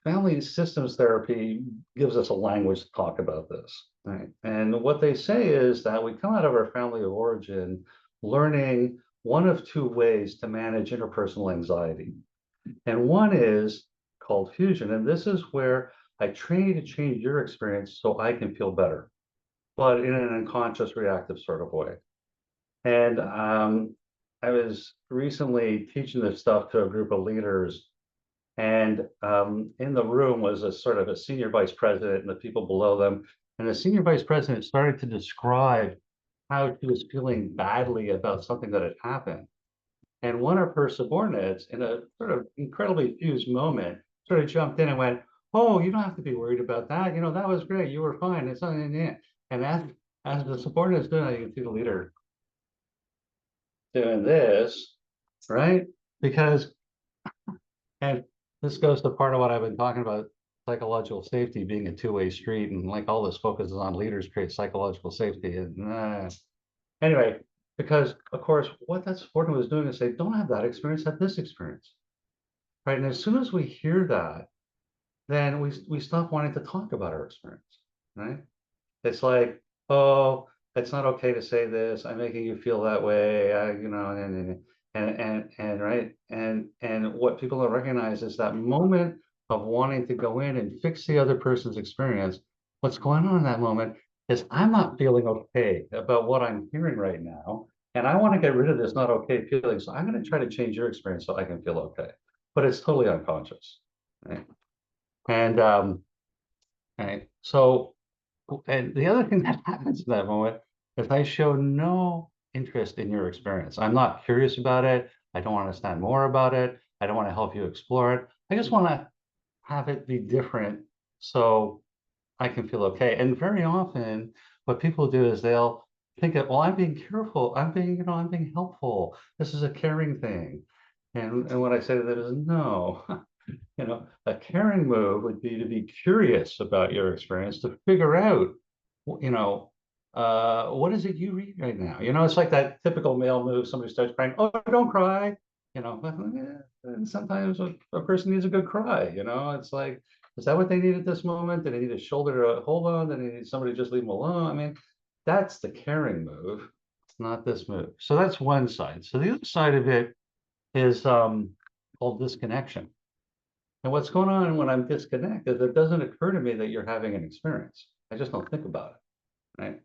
family systems therapy gives us a language to talk about this, right? And what they say is that we come out of our family of origin learning one of two ways to manage interpersonal anxiety. And one is called fusion. And this is where I train you to change your experience so I can feel better, but in an unconscious, reactive sort of way. And I was recently teaching this stuff to a group of leaders, and in the room was a sort of a senior vice president and the people below them. And the senior vice president started to describe how she was feeling badly about something that had happened. And one of her subordinates, in a sort of incredibly fused moment, sort of jumped in and went, "Oh, you don't have to be worried about that. You know, that was great. You were fine. It's not in it." And as the subordinate's doing that, you can see the leader doing this, right? Because, and this goes to part of what I've been talking about, psychological safety being a two-way street, and like all this focuses on leaders create psychological safety. And anyway, because of course, what that subordinate was doing is say, don't have that experience, have this experience, right? And as soon as we hear that, then we stop wanting to talk about our experience, right? It's like, oh, it's not okay to say this. I'm making you feel that way. You know, and right. And what people don't recognize is that moment of wanting to go in and fix the other person's experience. What's going on in that moment is I'm not feeling okay about what I'm hearing right now. And I want to get rid of this not okay feeling. So I'm going to try to change your experience so I can feel okay. But it's totally unconscious. Right? And right. So, and the other thing that happens in that moment is I show no interest in your experience. I'm not curious about it. I don't want to understand more about it. I don't want to help you explore it. I just want to have it be different so I can feel okay. And very often what people do is they'll think that, well, I'm being careful. I'm being, you know, I'm being helpful. This is a caring thing. And what I say to them is, no, you know, a caring move would be to be curious about your experience, to figure out, you know, what is it you read right now? You know, it's like that typical male move. Somebody starts crying, oh, don't cry. You know, and sometimes a person needs a good cry. You know, it's like, is that what they need at this moment? Do they need a shoulder to hold on? Do they need somebody to just leave them alone? I mean, that's the caring move. It's not this move. So that's one side. So the other side of it is called disconnection. And what's going on when I'm disconnected, it doesn't occur to me that you're having an experience. I just don't think about it, right?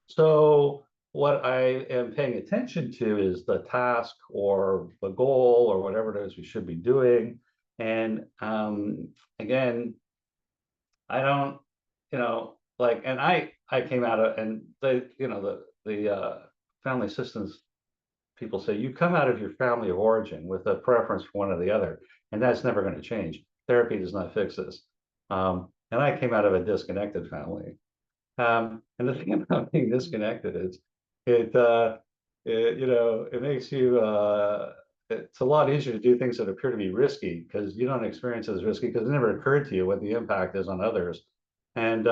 So what I am paying attention to is the task or the goal or whatever it is we should be doing. And again, I don't, you know, like, and I came out of, and the, you know, the family systems people say you come out of your family of origin with a preference for one or the other, and that's never going to change. Therapy does not fix this. And I came out of a disconnected family. And the thing about being disconnected is you know, it makes you, it's a lot easier to do things that appear to be risky because you don't experience it as risky because it never occurred to you what the impact is on others. And,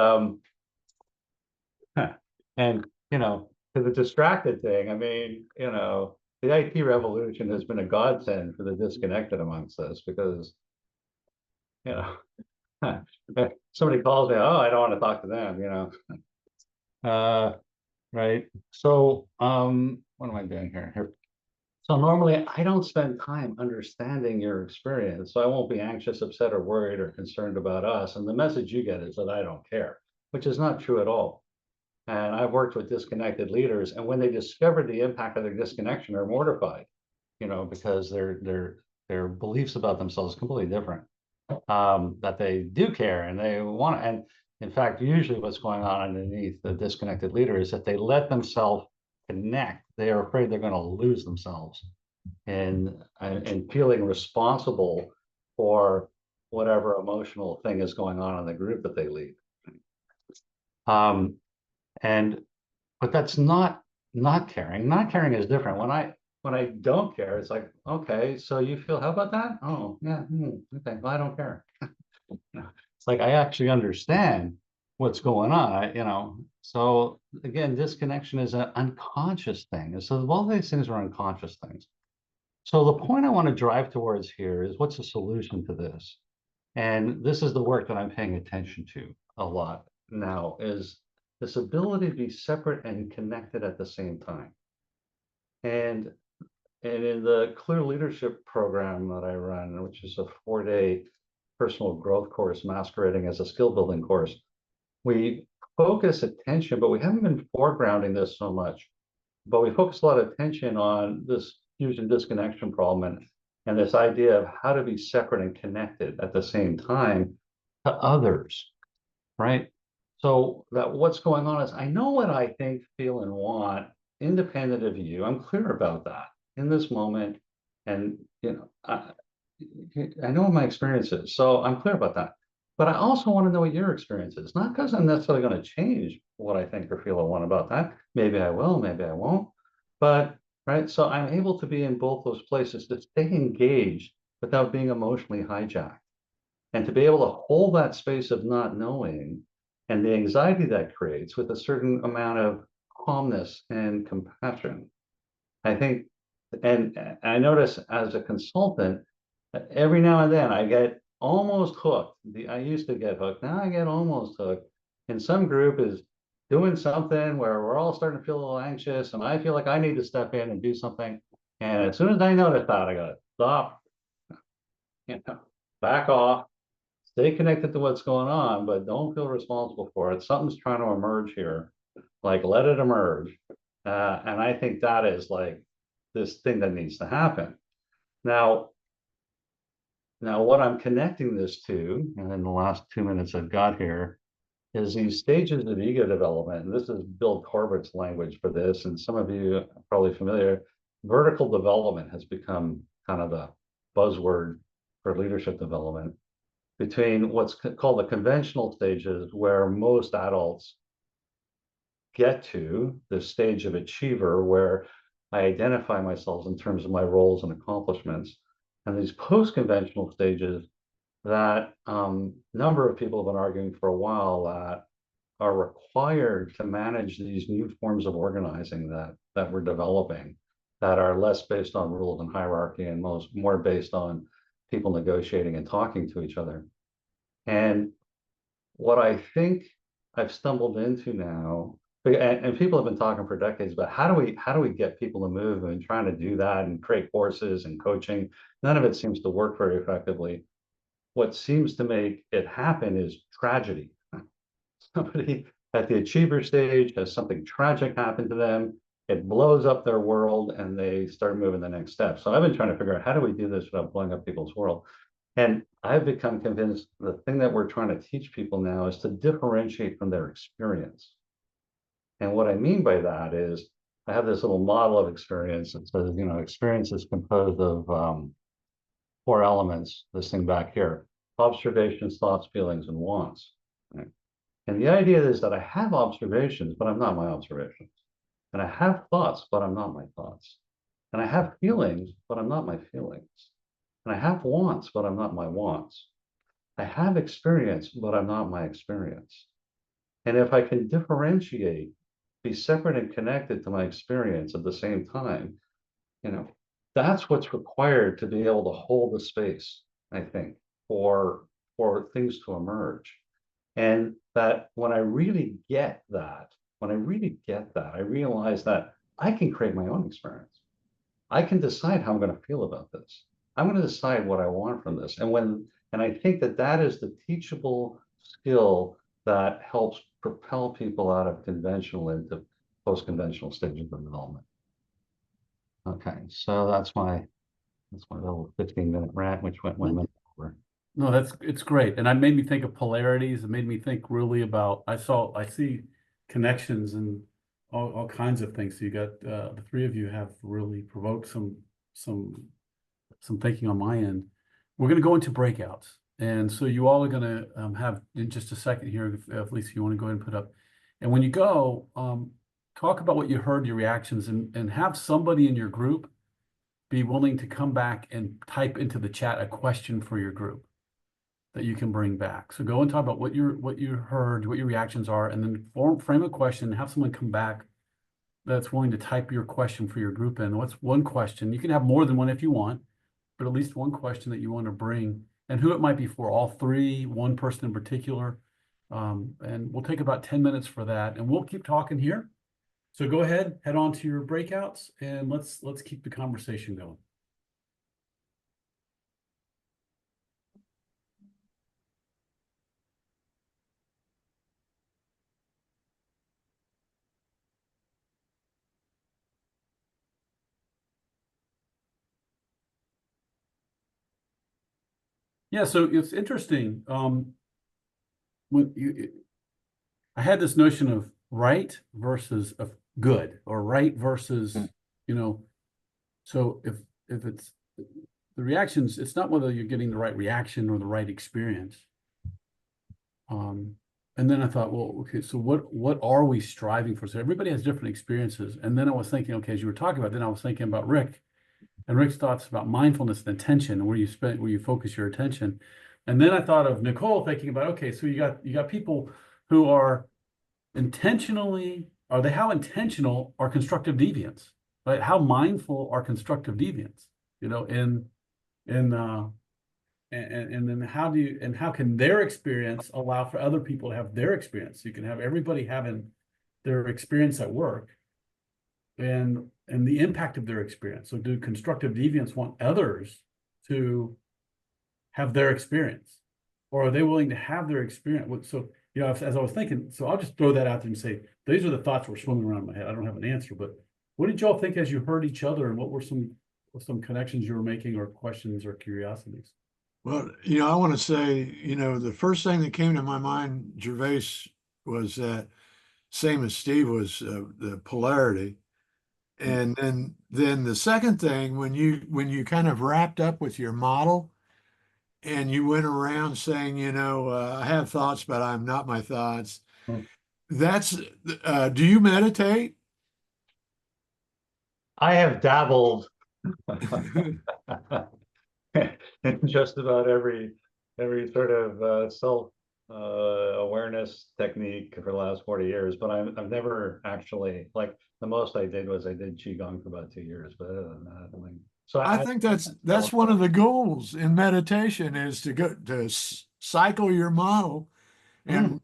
and, you know, to the distracted thing, I mean, you know, the IT revolution has been a godsend for the disconnected amongst us because, you know, somebody calls me, oh, I don't want to talk to them, you know. Right. So, what am I doing here? So normally I don't spend time understanding your experience, so I won't be anxious, upset, or worried or concerned about us. And the message you get is that I don't care, which is not true at all. And I've worked with disconnected leaders, and when they discover the impact of their disconnection, are mortified, you know, because their beliefs about themselves are completely different. That they do care and they want to, and in fact, usually what's going on underneath the disconnected leader is that they let themselves connect. They are afraid they're going to lose themselves and feeling responsible for whatever emotional thing is going on in the group that they lead. But that's not caring. Not caring is different. When I don't care, it's like, okay, so you feel, how about that? Oh, yeah, okay, well, I don't care. It's like, I actually understand what's going on, you know. So again, disconnection is an unconscious thing. And so all these things are unconscious things. So the point I want to drive towards here is what's the solution to this? And this is the work that I'm paying attention to a lot now, is this ability to be separate and connected at the same time. And in the Clear Leadership program that I run, which is a 4-day personal growth course masquerading as a skill building course. We focus attention, but we haven't been foregrounding this so much. But we focus a lot of attention on this fusion disconnection problem and this idea of how to be separate and connected at the same time to others, right? So that what's going on is I know what I think, feel, and want independent of you. I'm clear about that in this moment. And, I know what my experience is, so I'm clear about that. But I also want to know what your experience is, not because I'm necessarily going to change what I think or feel or want about that. Maybe I will, maybe I won't. But, right, so I'm able to be in both those places to stay engaged without being emotionally hijacked. And to be able to hold that space of not knowing and the anxiety that creates with a certain amount of calmness and compassion. I think, and I notice as a consultant, every now and then I get almost hooked. I used to get hooked, now I get almost hooked. And some group is doing something where we're all starting to feel a little anxious, and I feel like I need to step in and do something. And as soon as I notice that, I go, stop, back off, stay connected to what's going on, but don't feel responsible for it. Something's trying to emerge here, like let it emerge. And I think that is like this thing that needs to happen. Now what I'm connecting this to, and in the last 2 minutes I've got here, is these stages of ego development. And this is Bill Corbett's language for this. And some of you are probably familiar. Vertical development has become kind of the buzzword for leadership development, between what's called the conventional stages, where most adults get to the stage of achiever, where I identify myself in terms of my roles and accomplishments, and these post-conventional stages that number of people have been arguing for a while that are required to manage these new forms of organizing that we're developing, that are less based on rules and hierarchy and more based on people negotiating and talking to each other. And what I think I've stumbled into now, and people have been talking for decades about how do we get people to move, and trying to do that and create courses and coaching. None of it seems to work very effectively. What seems to make it happen is tragedy. Somebody at the achiever stage has something tragic happen to them, it blows up their world, and they start moving the next step. So I've been trying to figure out, how do we do this without blowing up people's world? And I've become convinced the thing that we're trying to teach people now is to differentiate from their experience. And what I mean by that is, I have this little model of experience that says, experience is composed of 4 elements, this thing back here: observations, thoughts, feelings, and wants. Right? And the idea is that I have observations, but I'm not my observations. And I have thoughts, but I'm not my thoughts. And I have feelings, but I'm not my feelings. And I have wants, but I'm not my wants. I have experience, but I'm not my experience. And if I can differentiate, be separate and connected to my experience at the same time, that's what's required to be able to hold the space, I think, for things to emerge. And that when I really get that, I realize that I can create my own experience. I can decide how I'm going to feel about this. I'm going to decide what I want from this. And I think that is the teachable skill that helps propel people out of conventional into post-conventional stages of development. Okay, so that's my little 15-minute rant, which went 1 minute over. No, it's great. And it made me think of polarities. It made me think really about, I see connections and all kinds of things. So you got the 3 of you have really provoked some thinking on my end. We're going to go into breakouts. And so you all are going to have, in just a second here, if Lisa, you want to go ahead and put up. And when you go, talk about what you heard, your reactions, and have somebody in your group be willing to come back and type into the chat a question for your group that you can bring back. So go and talk about what you heard, what your reactions are, and then frame a question, have someone come back that's willing to type your question for your group in. What's one question? You can have more than one if you want, but at least one question that you want to bring, and who it might be for, all 3, one person in particular. And we'll take about 10 minutes for that, and we'll keep talking here. So go ahead, head on to your breakouts, and let's keep the conversation going. Yeah, so it's interesting. When I had this notion of right versus of good, or right versus, you know, so if it's the reactions, it's not whether you're getting the right reaction or the right experience. And then I thought, well, okay, so what are we striving for? So everybody has different experiences. And then I was thinking, okay, as you were talking about, then I was thinking about Rick and Rick's thoughts about mindfulness and attention, and where you focus your attention. And then I thought of Nicolle, thinking about, okay, so you got people who are how intentional are constructive deviants, right? How mindful are constructive deviants, you know, and then how can their experience allow for other people to have their experience? You can have everybody having their experience at work and the impact of their experience. So do constructive deviants want others to have their experience, or are they willing to have their experience? So, you know, as I was thinking, so I'll just throw that out there and say, these are the thoughts that were swimming around in my head. I don't have an answer, but what did y'all think as you heard each other, and what were some connections you were making, or questions or curiosities? Well, I want to say, the first thing that came to my mind, Gervase, was that same as Steve was the polarity. And then the second thing, when you kind of wrapped up with your model and you went around saying, I have thoughts, but I'm not my thoughts. That's, do you meditate? I have dabbled in just about every sort of self awareness technique for the last 40 years, but I've never actually, like, the most I did was I did Qigong for about 2 years, but other than that, so I think that's one of the goals in meditation, is to go to cycle your model and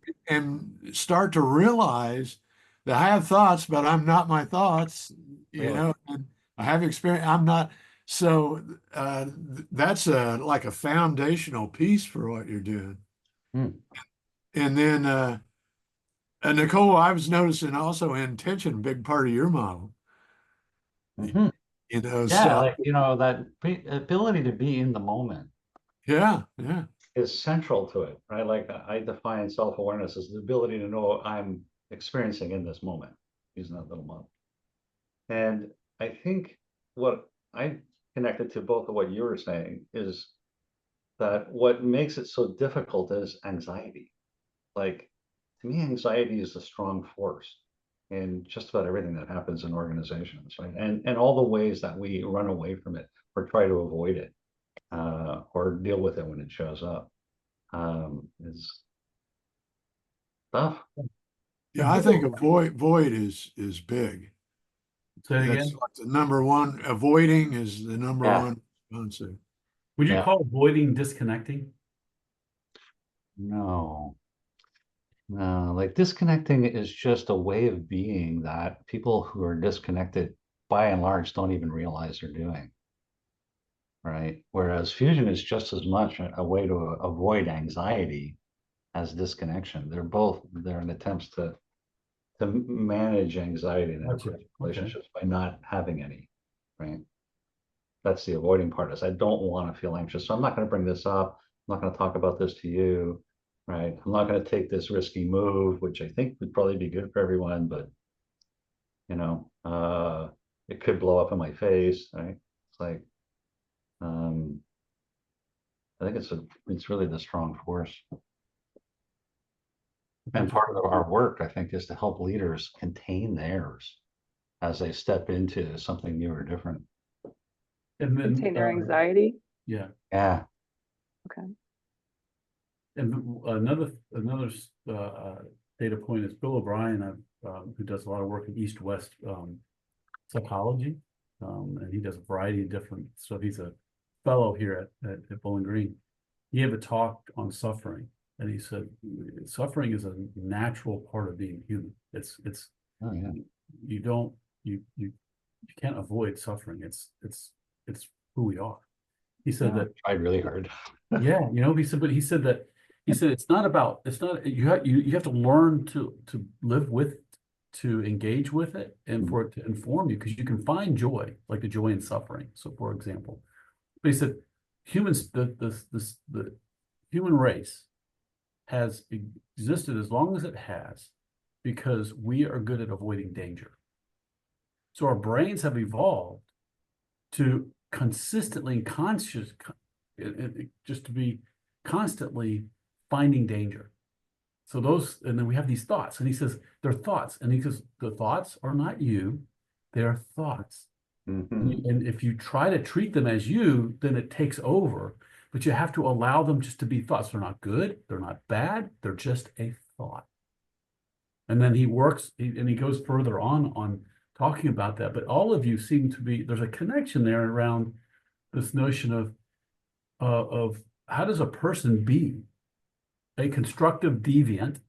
start to realize that I have thoughts, but I'm not my thoughts, and I have experience. I'm not. So that's like a foundational piece for what you're doing. And then Nicolle, I was noticing also intention, a big part of your model. Yeah, So like, that ability to be in the moment yeah. is central to it, right? Like, I define self-awareness as the ability to know what I'm experiencing in this moment, using that little model. And I think what I connected to both of what you were saying is that what makes it so difficult is anxiety. Like, to me, anxiety is a strong force in just about everything that happens in organizations, right? And all the ways that we run away from it or try to avoid it, or deal with it when it shows up, is tough. Yeah, I think void is big. Say it That's again. like the number one. Avoiding is the number one concept. Would you call avoiding disconnecting? No, like, disconnecting is just a way of being that people who are disconnected by and large don't even realize they're doing. Right. Whereas fusion is just as much a way to avoid anxiety as disconnection. They're an attempts to manage anxiety in relationships by not having any. Right. That's the avoiding part, is I don't want to feel anxious. So I'm not going to bring this up. I'm not going to talk about this to you. Right. I'm not going to take this risky move, which I think would probably be good for everyone, but it could blow up in my face. Right. It's like, I think it's really the strong force. And part of our work, I think, is to help leaders contain theirs as they step into something new or different. And then Contain their anxiety. Yeah. Yeah. Okay. And another data point is Bill O'Brien, who does a lot of work in East-West psychology, and he does a variety of different stuff. He's a fellow here at Bowling Green. He gave a talk on suffering, and he said suffering is a natural part of being human. It's you can't avoid suffering. It's who we are. He said that I tried really hard. Yeah, he said it's not you have to learn to live with, to engage with it, and for it to inform you, because you can find joy, like the joy in suffering. So, for example, but he said humans, the human race has existed as long as it has because we are good at avoiding danger. So our brains have evolved to consistently and just to be constantly finding danger. So those, and then we have these thoughts, and he says, they're thoughts. And he says, the thoughts are not you, they're thoughts. Mhm. And if you try to treat them as you, then it takes over. But you have to allow them just to be thoughts. They're not good, they're not bad, they're just a thought. And then he works, and he goes further on talking about that. But all of you seem to be, there's a connection there around this notion of how does a person be a constructive deviant?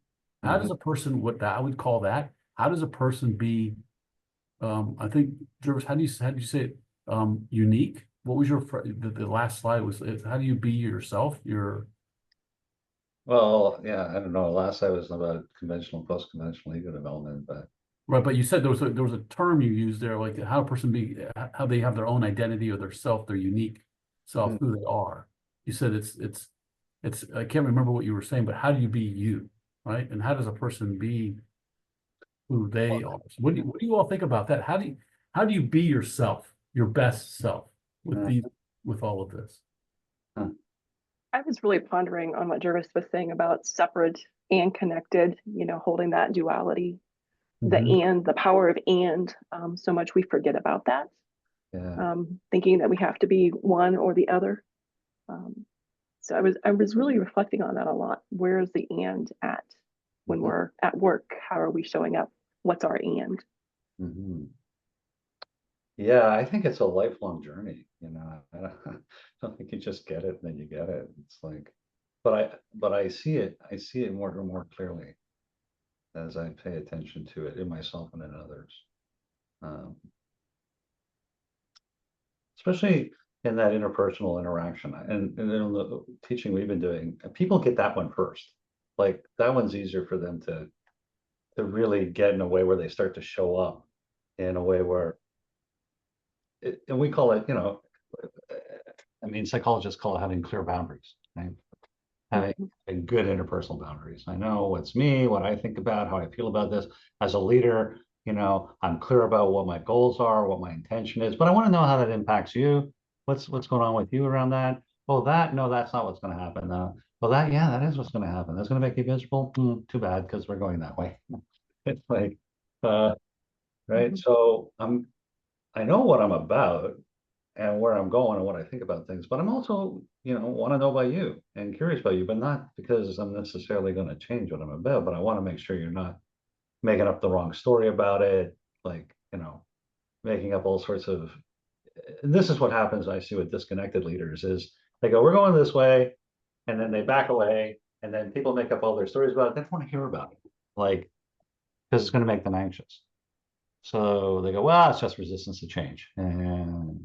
How does a person, what I would call that, how does a person be, I think, Gervase, how do you say it? Unique? What was your, the last slide was, how do you be yourself? Well, yeah, I don't know. Last I was about conventional, post-conventional ego development, but Right, but you said there was a term you used there, like how a person be, how they have their own identity or their self, their unique self, who they are. You said it's, I can't remember what you were saying, but how do you be you, right? And how does a person be who they are? So what do you all think about that? How do you be yourself, your best self with all of this? I was really pondering on what Gervase was saying about separate and connected, holding that duality, the power of and, so much we forget about that, yeah. thinking that we have to be one or the other. So I was really reflecting on that a lot. Where is the and at when we're at work? How are we showing up? What's our and? Mhm. Yeah, I think it's a lifelong journey, I don't think you just get it and then you get it. It's like, but I see it more and more clearly as I pay attention to it in myself and in others. Especially in that interpersonal interaction and in the teaching we've been doing, people get that one first. Like that one's easier for them to really get in a way where they start to show up in a way where and we call it, I mean, psychologists call it having clear boundaries, right? Having good interpersonal boundaries. I know what's me, what I think about, how I feel about this. As a leader, I'm clear about what my goals are, what my intention is, but I want to know how that impacts you. What's going on with you around that? Oh, no, that's not what's going to happen. Well, that is what's going to happen. That's going to make you miserable. Too bad, because we're going that way. It's like, right. So I know what I'm about and where I'm going and what I think about things, but I'm also, want to know about you and curious about you, but not because I'm necessarily going to change what I'm about, but I want to make sure you're not making up the wrong story about it, like, making up all sorts of, this is what happens I see with disconnected leaders is they go, we're going this way, and then they back away, and then people make up all their stories about it. They don't want to hear about it, like, because it's going to make them anxious. So they go, well, it's just resistance to change. And,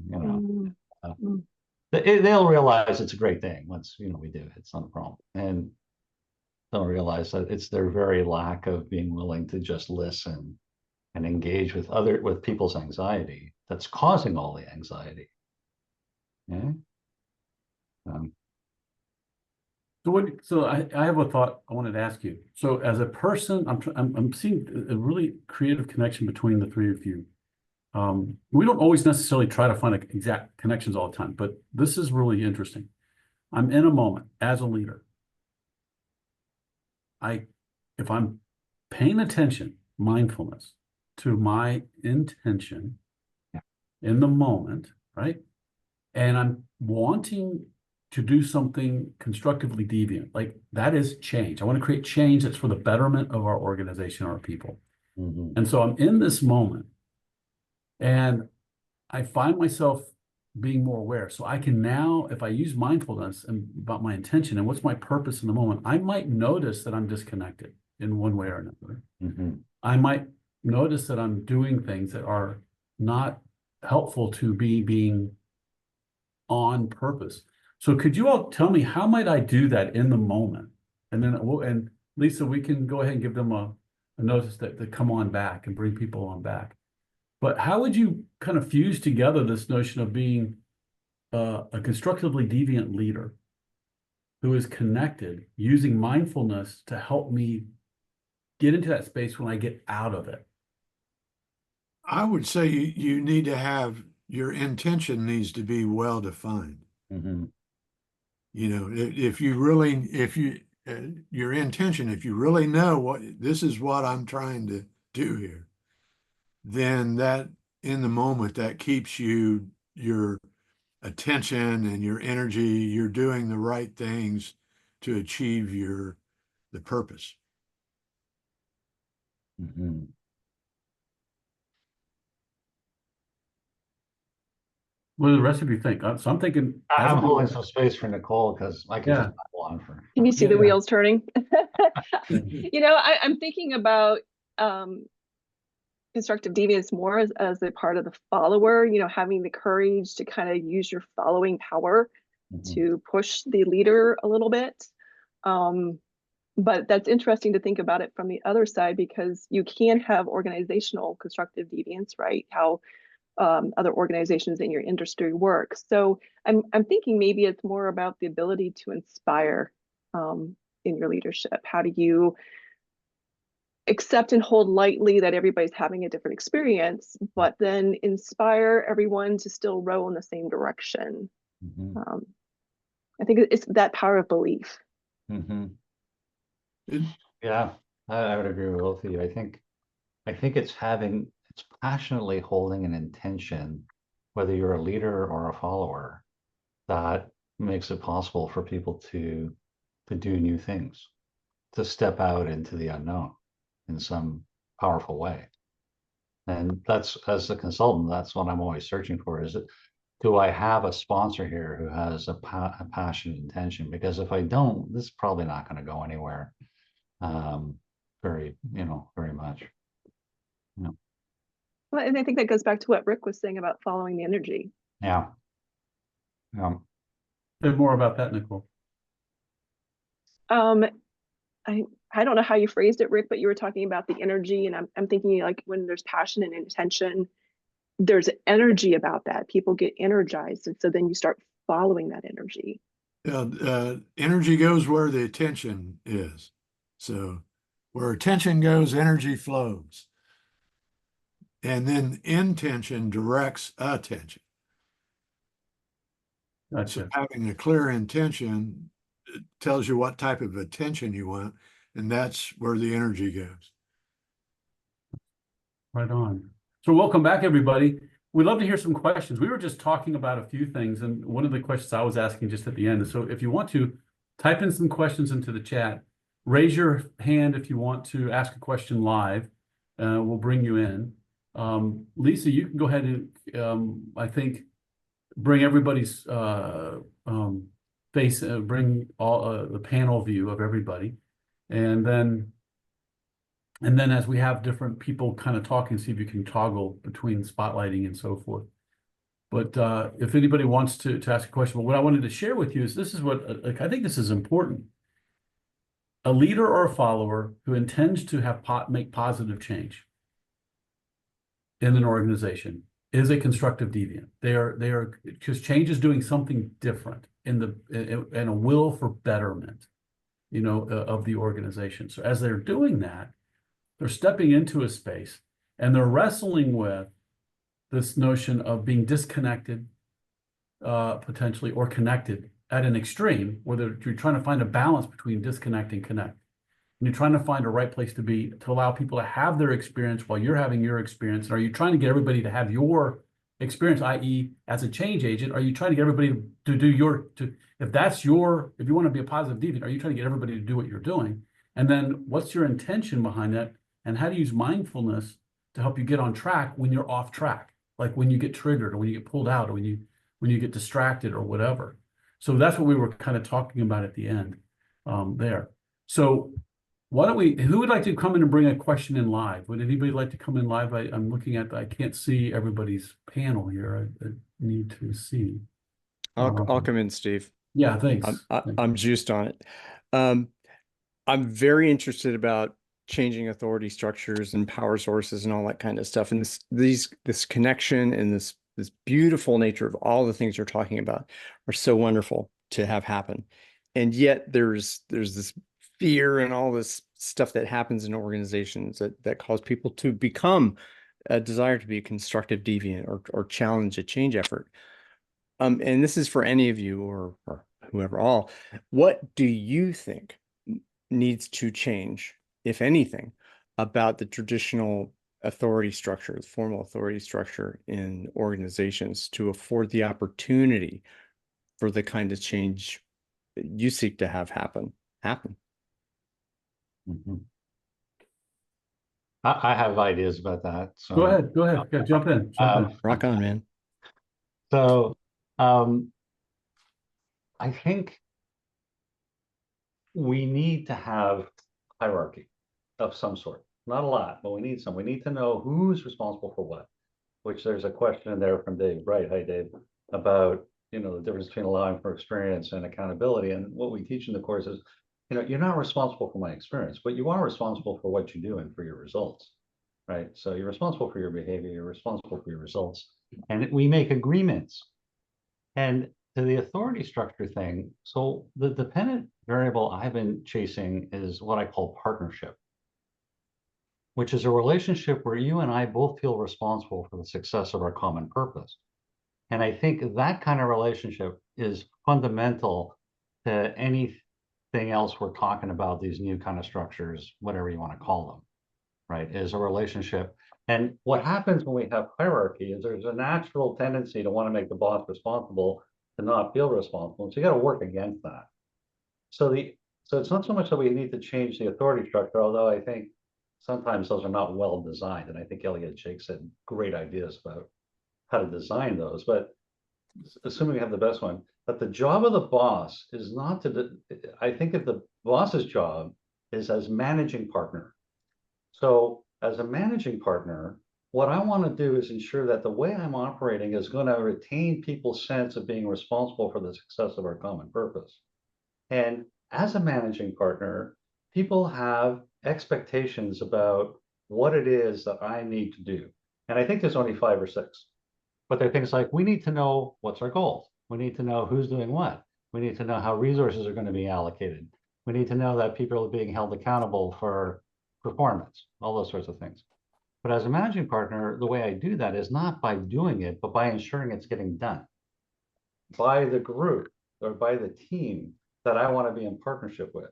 they'll realize it's a great thing once, we do it. It's not a problem. And they'll realize that it's their very lack of being willing to just listen and engage with people's anxiety that's causing all the anxiety. Yeah. So I have a thought I wanted to ask you. So as a person, I'm seeing a really creative connection between the three of you. We don't always necessarily try to find exact connections all the time, but this is really interesting. I'm in a moment as a leader. If I'm paying attention, mindfulness to my intention in the moment, right? And I'm wanting to do something constructively deviant, like that is change. I want to create change that's for the betterment of our organization, our people. And so I'm in this moment and I find myself being more aware. So I can now, if I use mindfulness and about my intention and what's my purpose in the moment, I might notice that I'm disconnected in one way or another. I might notice that I'm doing things that are not helpful to being on purpose. So could you all tell me, how might I do that in the moment? And then, and Lisa, we can go ahead and give them a notice that come on back and bring people on back. But how would you kind of fuse together this notion of being a constructively deviant leader who is connected using mindfulness to help me get into that space when I get out of it? I would say you need to have your intention needs to be well defined. Mm-hmm. You know, if you really, your intention, if you really know what this is what I'm trying to do here, then that in the moment that keeps your attention and your energy, you're doing the right things to achieve the purpose. Mm-hmm. What do the rest of you think? So I'm thinking, I'm holding some space for Nicolle because I can Yeah. just babble on for. Can you see the Yeah. wheels turning? Yeah. You know, I'm thinking about constructive deviance more as a part of the follower, you know, having the courage to kind of use your following power Mhm. to push the leader a little bit. But that's interesting to think about it from the other side, because you can have organizational constructive deviance, right? How other organizations in your industry work. So I'm thinking maybe it's more about the ability to inspire in your leadership. How do you accept and hold lightly that everybody's having a different experience, but then inspire everyone to still row in the same direction? Mhm. I think it's that power of belief. Mhm. It, Yeah, I would agree with both of you. I think it's passionately holding an intention, whether you're a leader or a follower, that makes it possible for people to do new things, to step out into the unknown in some powerful way. And that's, as a consultant, that's what I'm always searching for. Is it, do I have a sponsor here who has a passionate intention? Because if I don't, this is probably not going to go anywhere. Very much. No. Well, and I think that goes back to what Rick was saying about following the energy. Yeah. Yeah. Say more about that, Nicolle. I don't know how you phrased it, Rick, but you were talking about the energy, and I'm thinking like when there's passion and intention, there's energy about that. People get energized, and so then you start following that energy. energy goes where the attention is. So where attention goes, energy flows. And then intention directs attention. Gotcha. So having a clear intention tells you what type of attention you want, and that's where the energy goes. Right on. So welcome back, everybody. We'd love to hear some questions. We were just talking about a few things, and one of the questions I was asking just at the end is, so if you want to type in some questions into the chat, raise your hand if you want to ask a question live. We'll bring you in. Lisa, you can go ahead and I think bring everybody's face, bring all the panel view of everybody, and then as we have different people kind of talking, see if you can toggle between spotlighting and so forth. But if anybody wants to ask a question, but what I wanted to share with you is this is what I think this is important. A leader or a follower who intends to make positive change in an organization is a constructive deviant. They are because change is doing something different in a will for betterment, of the organization. So as they're doing that, they're stepping into a space and they're wrestling with this notion of being disconnected, potentially, or connected at an extreme, where you're trying to find a balance between disconnect and connect. And you're trying to find a right place to be, to allow people to have their experience while you're having your experience. And are you trying to get everybody to have your experience, i.e. as a change agent? Are you trying to get everybody to do if you want to be a positive deviant, are you trying to get everybody to do what you're doing? And then what's your intention behind that? And how to use mindfulness to help you get on track when you're off track, like when you get triggered or when you get pulled out or when you get distracted or whatever. So that's what we were kind of talking about at the end there. So who would like to come in and bring a question in live? Would anybody like to come in live? I'm looking at, I can't see everybody's panel here. I need to see. I'll come in, Steve. Yeah, thanks. I'm juiced on it. I'm very interested about changing authority structures and power sources and all that kind of stuff. And this connection and this this beautiful nature of all the things you're talking about are so wonderful to have happen. And yet there's this fear and all this stuff that happens in organizations that cause people to become a desire to be a constructive deviant or challenge a change effort. And this is for any of you or whoever all, what do you think needs to change, if anything, about the traditional authority structure, the formal authority structure in organizations to afford the opportunity for the kind of change that you seek to have happen? Mhm. I have ideas about that. So Go ahead. Yeah, jump in. Rock on, man. So I think we need to have hierarchy of some sort. Not a lot, but we need some. We need to know who's responsible for what, which there's a question in there from Dave Bright. Hi, Dave, about, the difference between allowing for experience and accountability. And what we teach in the course is, you're not responsible for my experience, but you are responsible for what you do and for your results, right? So you're responsible for your behavior, you're responsible for your results. And we make agreements. And to the authority structure thing, so the dependent variable I've been chasing is what I call partnership, which is a relationship where you and I both feel responsible for the success of our common purpose. And I think that kind of relationship is fundamental to anything else we're talking about, these new kind of structures, whatever you want to call them, right, is a relationship. And what happens when we have hierarchy is there's a natural tendency to want to make the boss responsible, to not feel responsible. So you got to work against that. So it's not so much that we need to change the authority structure, although I think sometimes those are not well designed. And I think Elliot Shakes had great ideas about how to design those. But assuming we have the best one, but the job of the boss is not to, I think that the boss's job is as managing partner. So as a managing partner, what I want to do is ensure that the way I'm operating is going to retain people's sense of being responsible for the success of our common purpose. And as a managing partner, people have expectations about what it is that I need to do. And I think there's only 5 or 6. But they're things like, we need to know what's our goals. We need to know who's doing what. We need to know how resources are going to be allocated. We need to know that people are being held accountable for performance, all those sorts of things. But as a managing partner, the way I do that is not by doing it, but by ensuring it's getting done by the group or by the team that I want to be in partnership with.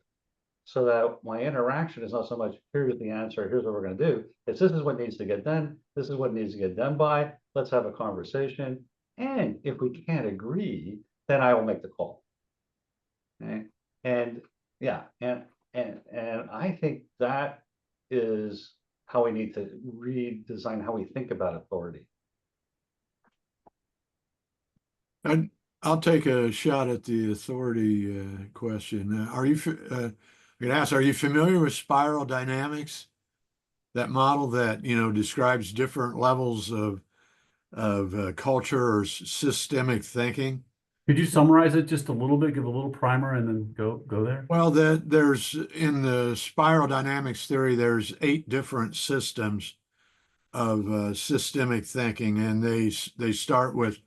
So that my interaction is not so much, here's the answer, here's what we're going to do. It's this is what needs to get done. This is what needs to get done by. Let's have a conversation. And if we can't agree, then I will make the call. Okay. And yeah, and I think that is how we need to redesign how we think about authority. And I'll take a shot at the authority question. Are you familiar with spiral dynamics? That model that describes different levels of culture or systemic thinking. Could you summarize it just a little bit, give a little primer, and then go there? Well, there's in the spiral dynamics theory, there's 8 different systems of systemic thinking, and they start with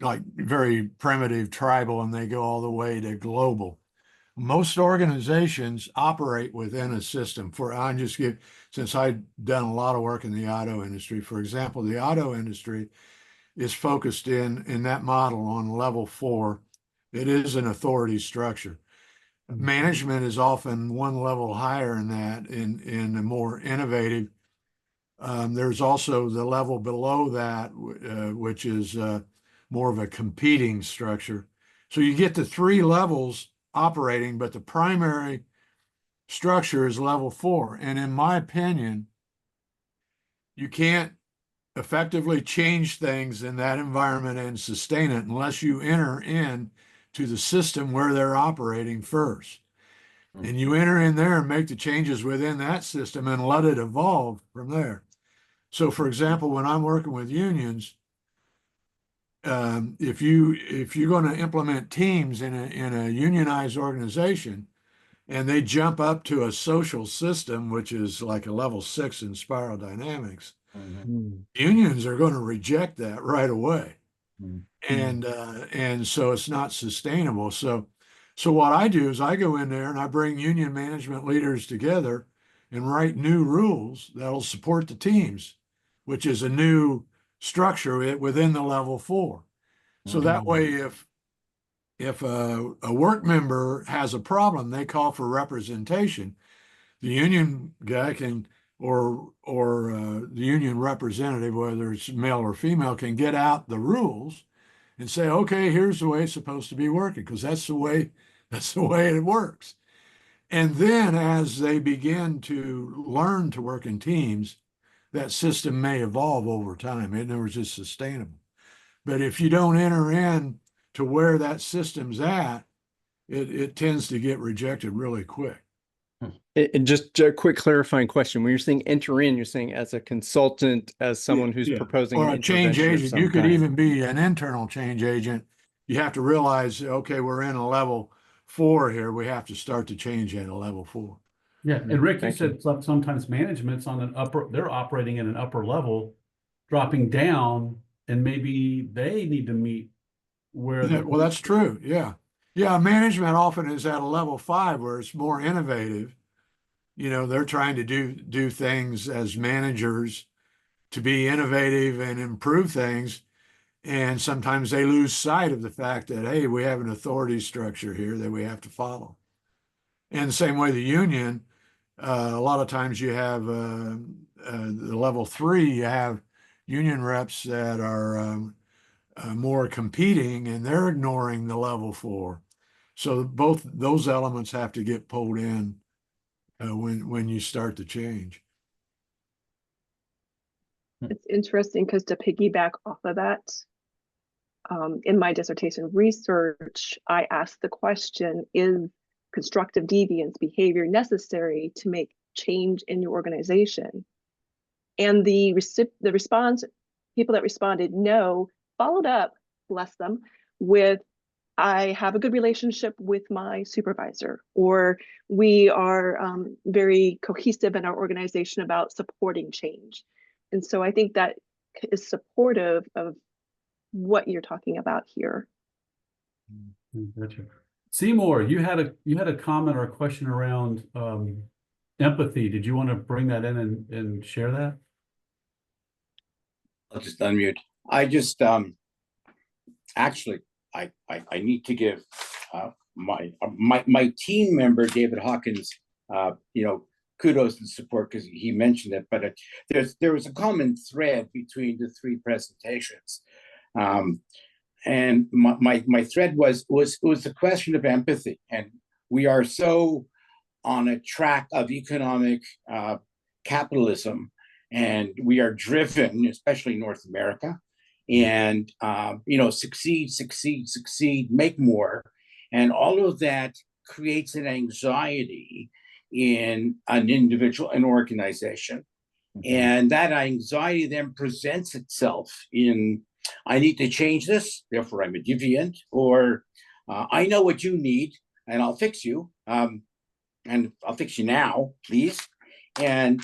like very primitive tribal, and they go all the way to global. Most organizations operate within a system. Since I've done a lot of work in the auto industry, for example, the auto industry is focused in that model on level 4. It is an authority structure. Management is often one level higher in that, in a more innovative. There's also the level below that, which is more of a competing structure. So you get to 3 levels operating, but the primary structure is level 4. And in my opinion, you can't effectively change things in that environment and sustain it unless you enter in to the system where they're operating first. And you enter in there and make the changes within that system and let it evolve from there. So for example, when I'm working with unions, if you're going to implement teams in a unionized organization, and they jump up to a social system, which is like a level 6 in spiral dynamics, Unions are going to reject that right away. Mm. And so it's not sustainable. So what I do is I go in there and I bring union management leaders together and write new rules that'll support the teams, which is a new structure within the level 4. So that way, if a work member has a problem, they call for representation. The union guy can, or the union representative, whether it's male or female, can get out the rules and say, okay, here's the way it's supposed to be working, because that's the way it works. And then as they begin to learn to work in teams, that system may evolve over time. In other words, it's sustainable. But if you don't enter in to where that system's at, it tends to get rejected really quick. And just a quick clarifying question. When you're saying enter in, you're saying as a consultant, as someone who's proposing Or an a change intervention of agent. some You could kind. even be an internal change agent. You have to realize, okay, we're in a level 4 here. We have to start to change at a level 4. Yeah, and Rick, you Thank you. said sometimes management's on an upper, they're operating at an upper level, dropping down, and maybe they need to meet where the. Well, that's true. Yeah. Yeah. Management often is at a level 5 where it's more innovative. You know, they're trying to do things as managers to be innovative and improve things. And sometimes they lose sight of the fact that, hey, we have an authority structure here that we have to follow. And the same way the union, a lot of times you have the level 3, you have union reps that are more competing, and they're ignoring the level 4. So both those elements have to get pulled in when you start to change. It's interesting because to piggyback off of that, in my dissertation research, I asked the question, is constructive deviance behavior necessary to make change in your organization? And the response, people that responded no, followed up, bless them, with I have a good relationship with my supervisor, or we are very cohesive in our organization about supporting change. And so I think that is supportive of what you're talking about here. Gotcha. Seymour, you had a comment or a question around empathy. Did you want to bring that in and share that? I'll just unmute. I just actually I need to give my team member David Hawkins kudos and support, because he mentioned it. But there was a common thread between the 3 presentations, and my thread was the question of empathy. And we are so on a track of economic capitalism, and we are driven, especially in North America, and succeed, make more, and all of that creates an anxiety in an individual, an organization, and that anxiety then presents itself in, I need to change this, therefore I'm a deviant, or I know what you need and I'll fix you, and I'll fix you now, please, and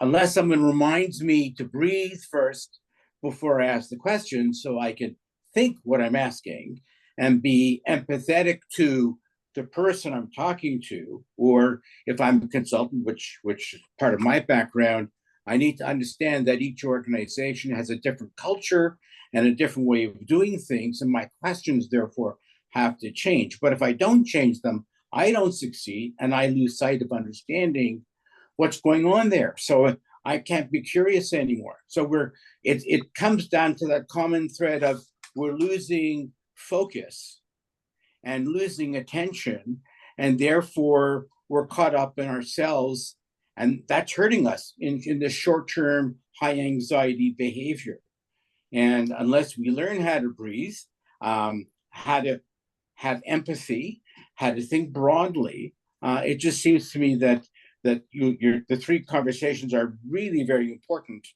unless someone reminds me to breathe first before I ask the question, so I can think what I'm asking and be empathetic to the person I'm talking to, or if I'm a consultant, which is part of my background, I need to understand that each organization has a different culture and a different way of doing things, and my questions therefore have to change. But if I don't change them, I don't succeed, and I lose sight of understanding what's going on there. So I can't be curious anymore. So it comes down to that common thread of we're losing focus and losing attention, and therefore we're caught up in ourselves, and that's hurting us in the short-term high anxiety behavior. And unless we learn how to breathe, how to have empathy, how to think broadly, it just seems to me that the 3 conversations are really very important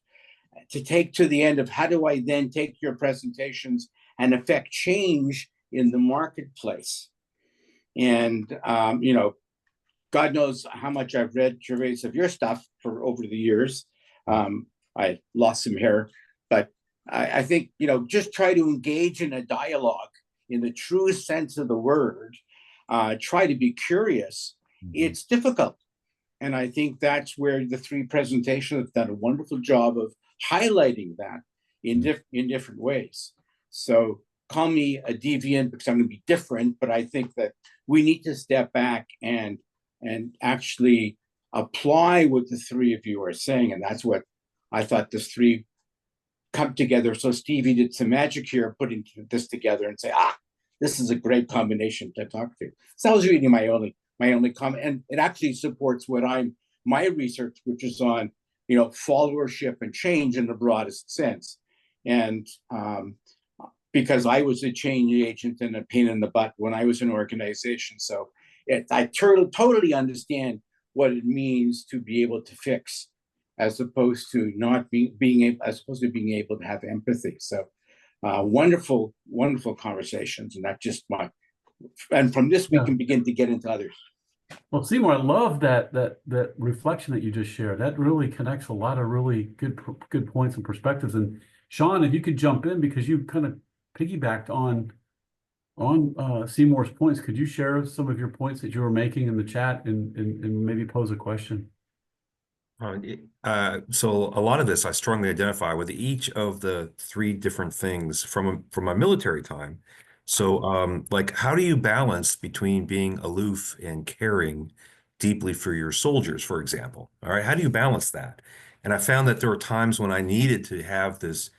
to take to the end of how do I then take your presentations and affect change in the marketplace. And God knows how much I've read, Gervase, of your stuff for over the years. I lost some hair, but I think, just try to engage in a dialogue in the truest sense of the word. Try to be curious. It's difficult. And I think that's where the three presentations have done a wonderful job of highlighting that in different ways. So call me a deviant because I'm going to be different, but I think that we need to step back and actually apply what the three of you are saying. And that's what I thought the three come together. So Stevie did some magic here, putting this together and say, this is a great combination to talk to. So that was really my only comment, and it actually supports my research, which is on followership and change in the broadest sense. And because I was a change agent and a pain in the butt when I was in organization, so I totally understand what it means to be able to fix, as opposed to not being able to have empathy. So wonderful conversations, and that's just and from this we can begin to get into others. Well, Seymour, I love that reflection that you just shared. That really connects a lot of really good points and perspectives. And Sean, if you could jump in, because you kind of piggybacked on Seymour's points, could you share some of your points that you were making in the chat and maybe pose a question? So a lot of this I strongly identify with each of the three different things from my military time. So like, how do you balance between being aloof and caring deeply for your soldiers, for example? All right, how do you balance that? And I found that there were times when I needed to have this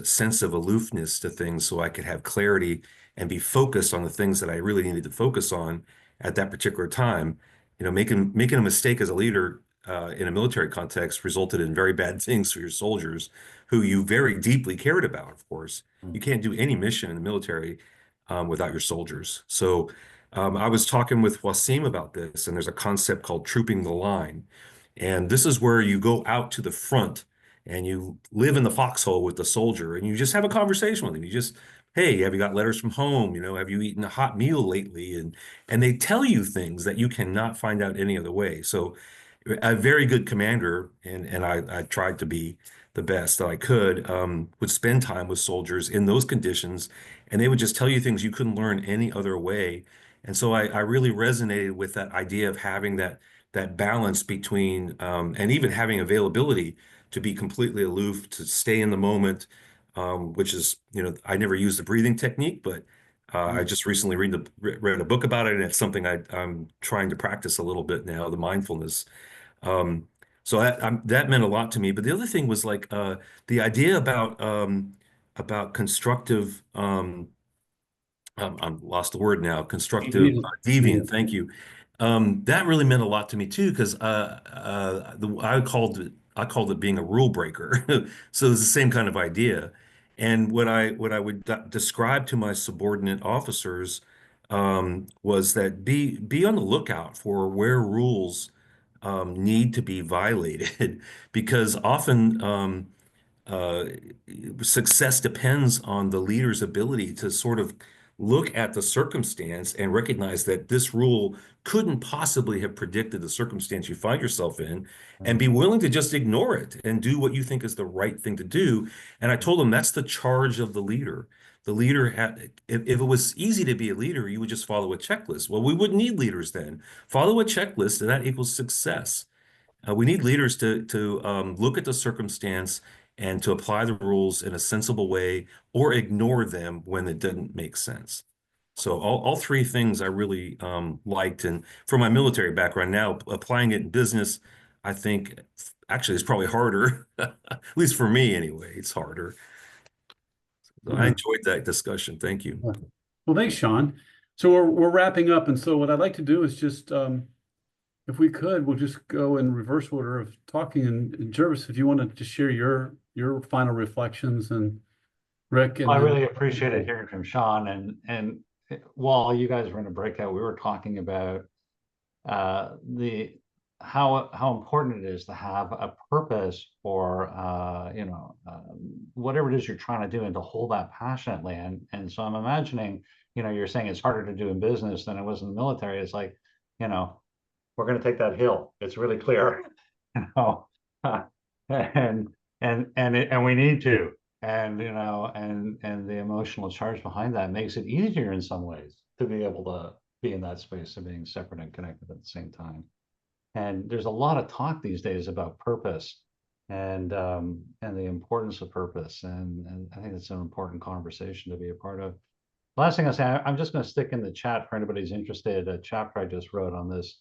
sense of aloofness to things so I could have clarity and be focused on the things that I really needed to focus on at that particular time. Making a mistake as a leader in a military context resulted in very bad things for your soldiers, who you very deeply cared about, of course. You can't do any mission in the military without your soldiers. So I was talking with Wasim about this, and there's a concept called trooping the line. And this is where you go out to the front and you live in the foxhole with the soldier, and you just have a conversation with him. You just, hey, have you got letters from home? Have you eaten a hot meal lately? And they tell you things that you cannot find out any other way. So a very good commander, and I tried to be the best that I could, would spend time with soldiers in those conditions, and they would just tell you things you couldn't learn any other way. And so I really resonated with that idea of having that balance between, and even having availability to be completely aloof, to stay in the moment, which is, I never used the breathing technique, but I just recently read a book about it, and it's something I'm trying to practice a little bit now, the mindfulness. So that meant a lot to me. But the other thing was like the idea about constructive. I'm lost the word now. Constructive deviant. Thank you. That really meant a lot to me too, because I called it being a rule breaker. So it's the same kind of idea. And what I would describe to my subordinate officers was that be on the lookout for where rules need to be violated, because often success depends on the leader's ability to sort of look at the circumstance and recognize that this rule couldn't possibly have predicted the circumstance you find yourself in, and be willing to just ignore it and do what you think is the right thing to do. And I told them that's the charge of the leader. The leader if it was easy to be a leader, you would just follow a checklist. Well, we wouldn't need leaders then. Follow a checklist, and that equals success. We need leaders to look at the circumstance and to apply the rules in a sensible way, or ignore them when it didn't make sense. So all three things I really liked. And from my military background now, applying it in business, I think actually it's probably harder, at least for me anyway, it's harder. So I enjoyed that discussion. Thank you. Well, thanks, Sean. So we're wrapping up. And so what I'd like to do is just, if we could, we'll just go in reverse order of talking. And Gervase, if you want to share your final reflections, and Rick. And I really appreciated hearing from Sean. And while you guys were in a breakout, we were talking about how important it is to have a purpose for whatever it is you're trying to do, and to hold that passionately. And so I'm imagining, you're saying it's harder to do in business than it was in the military. It's like, we're going to take that hill. It's really clear, and we need to, and you know, and the emotional charge behind that makes it easier in some ways to be able to be in that space of being separate and connected at the same time. And there's a lot of talk these days about purpose and the importance of purpose, and I think it's an important conversation to be a part of. Last thing I say, I'm just going to stick in the chat for anybody who's interested, a chapter I just wrote on this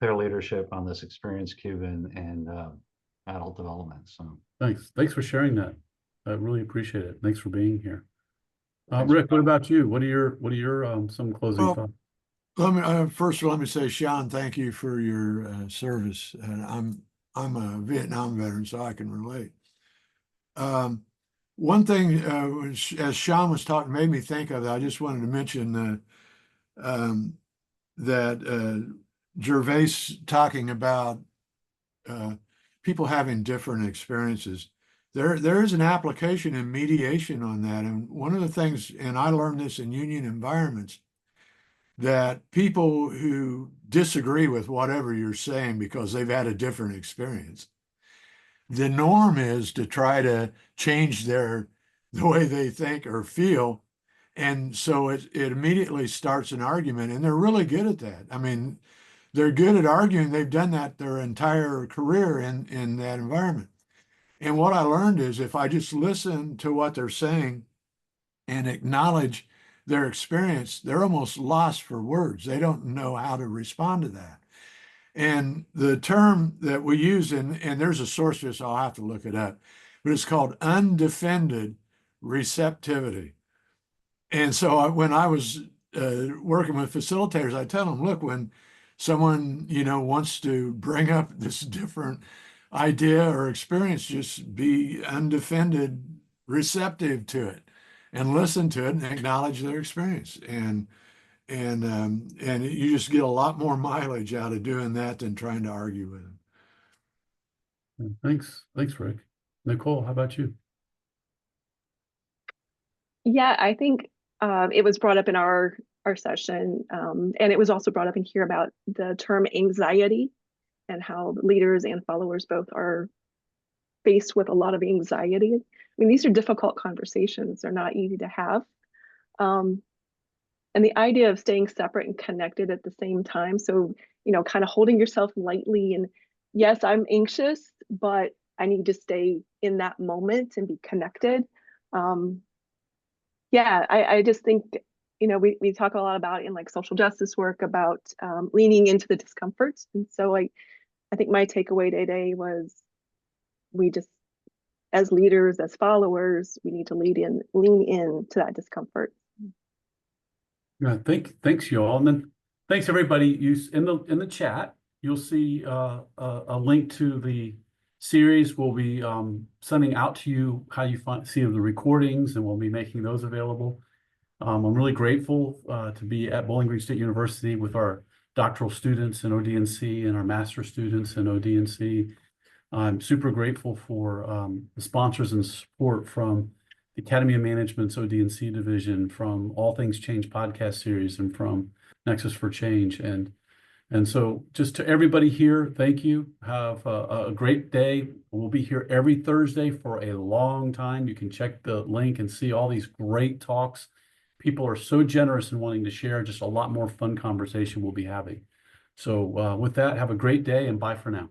clear leadership, on this experience cube and adult development. So Thanks for sharing that. I really appreciate it. Thanks for being here. Thanks. Rick, what about you? What are your some closing Well, thoughts? Let me first of all, let me say, Sean, thank you for your service. And I'm a Vietnam veteran, so I can relate. One thing, as Sean was talking, made me think of that. I just wanted to mention that Gervase talking about people having different experiences. There is an application in mediation on that. And one of the things, and I learned this in union environments, that people who disagree with whatever you're saying because they've had a different experience, the norm is to try to change the way they think or feel. And so it immediately starts an argument, and they're really good at that. I mean, they're good at arguing. They've done that their entire career in that environment. And what I learned is if I just listen to what they're saying and acknowledge their experience, they're almost lost for words. They don't know how to respond to that. And the term that we use, and there's a source for this, I'll have to look it up, but it's called undefended receptivity. And so when I was working with facilitators, I tell them, look, when someone, you know, wants to bring up this different idea or experience, just be undefended receptive to it and listen to it and acknowledge their experience. And you just get a lot more mileage out of doing that than trying to argue with them. Thanks, Rick. Nicolle, how about you? Yeah, I think it was brought up in our session, and it was also brought up in here about the term anxiety and how leaders and followers both are faced with a lot of anxiety. I mean, these are difficult conversations. They're not easy to have. And the idea of staying separate and connected at the same time. So, you know, kind of holding yourself lightly and yes, I'm anxious, but I need to stay in that moment and be connected. Yeah, I just think, you know, we talk a lot about in like social justice work about leaning into the discomfort. And so I think my takeaway today was we just, as leaders, as followers, we need to lean in to that discomfort. Yeah, thanks you all, and then thanks everybody. In the chat, you'll see a link to the series. We'll be sending out to you how you see the recordings, and we'll be making those available. I'm really grateful to be at Bowling Green State University with our doctoral students in OD&C and our master students in OD&C. I'm super grateful for the sponsors and support from the Academy of Management's OD&C division, from All Things Change podcast series, and from Nexus for Change. And so just to everybody here, thank you. Have a great day. We'll be here every Thursday for a long time. You can check the link and see all these great talks. People are so generous in wanting to share. Just a lot more fun conversation we'll be having. So with that, have a great day and bye for now.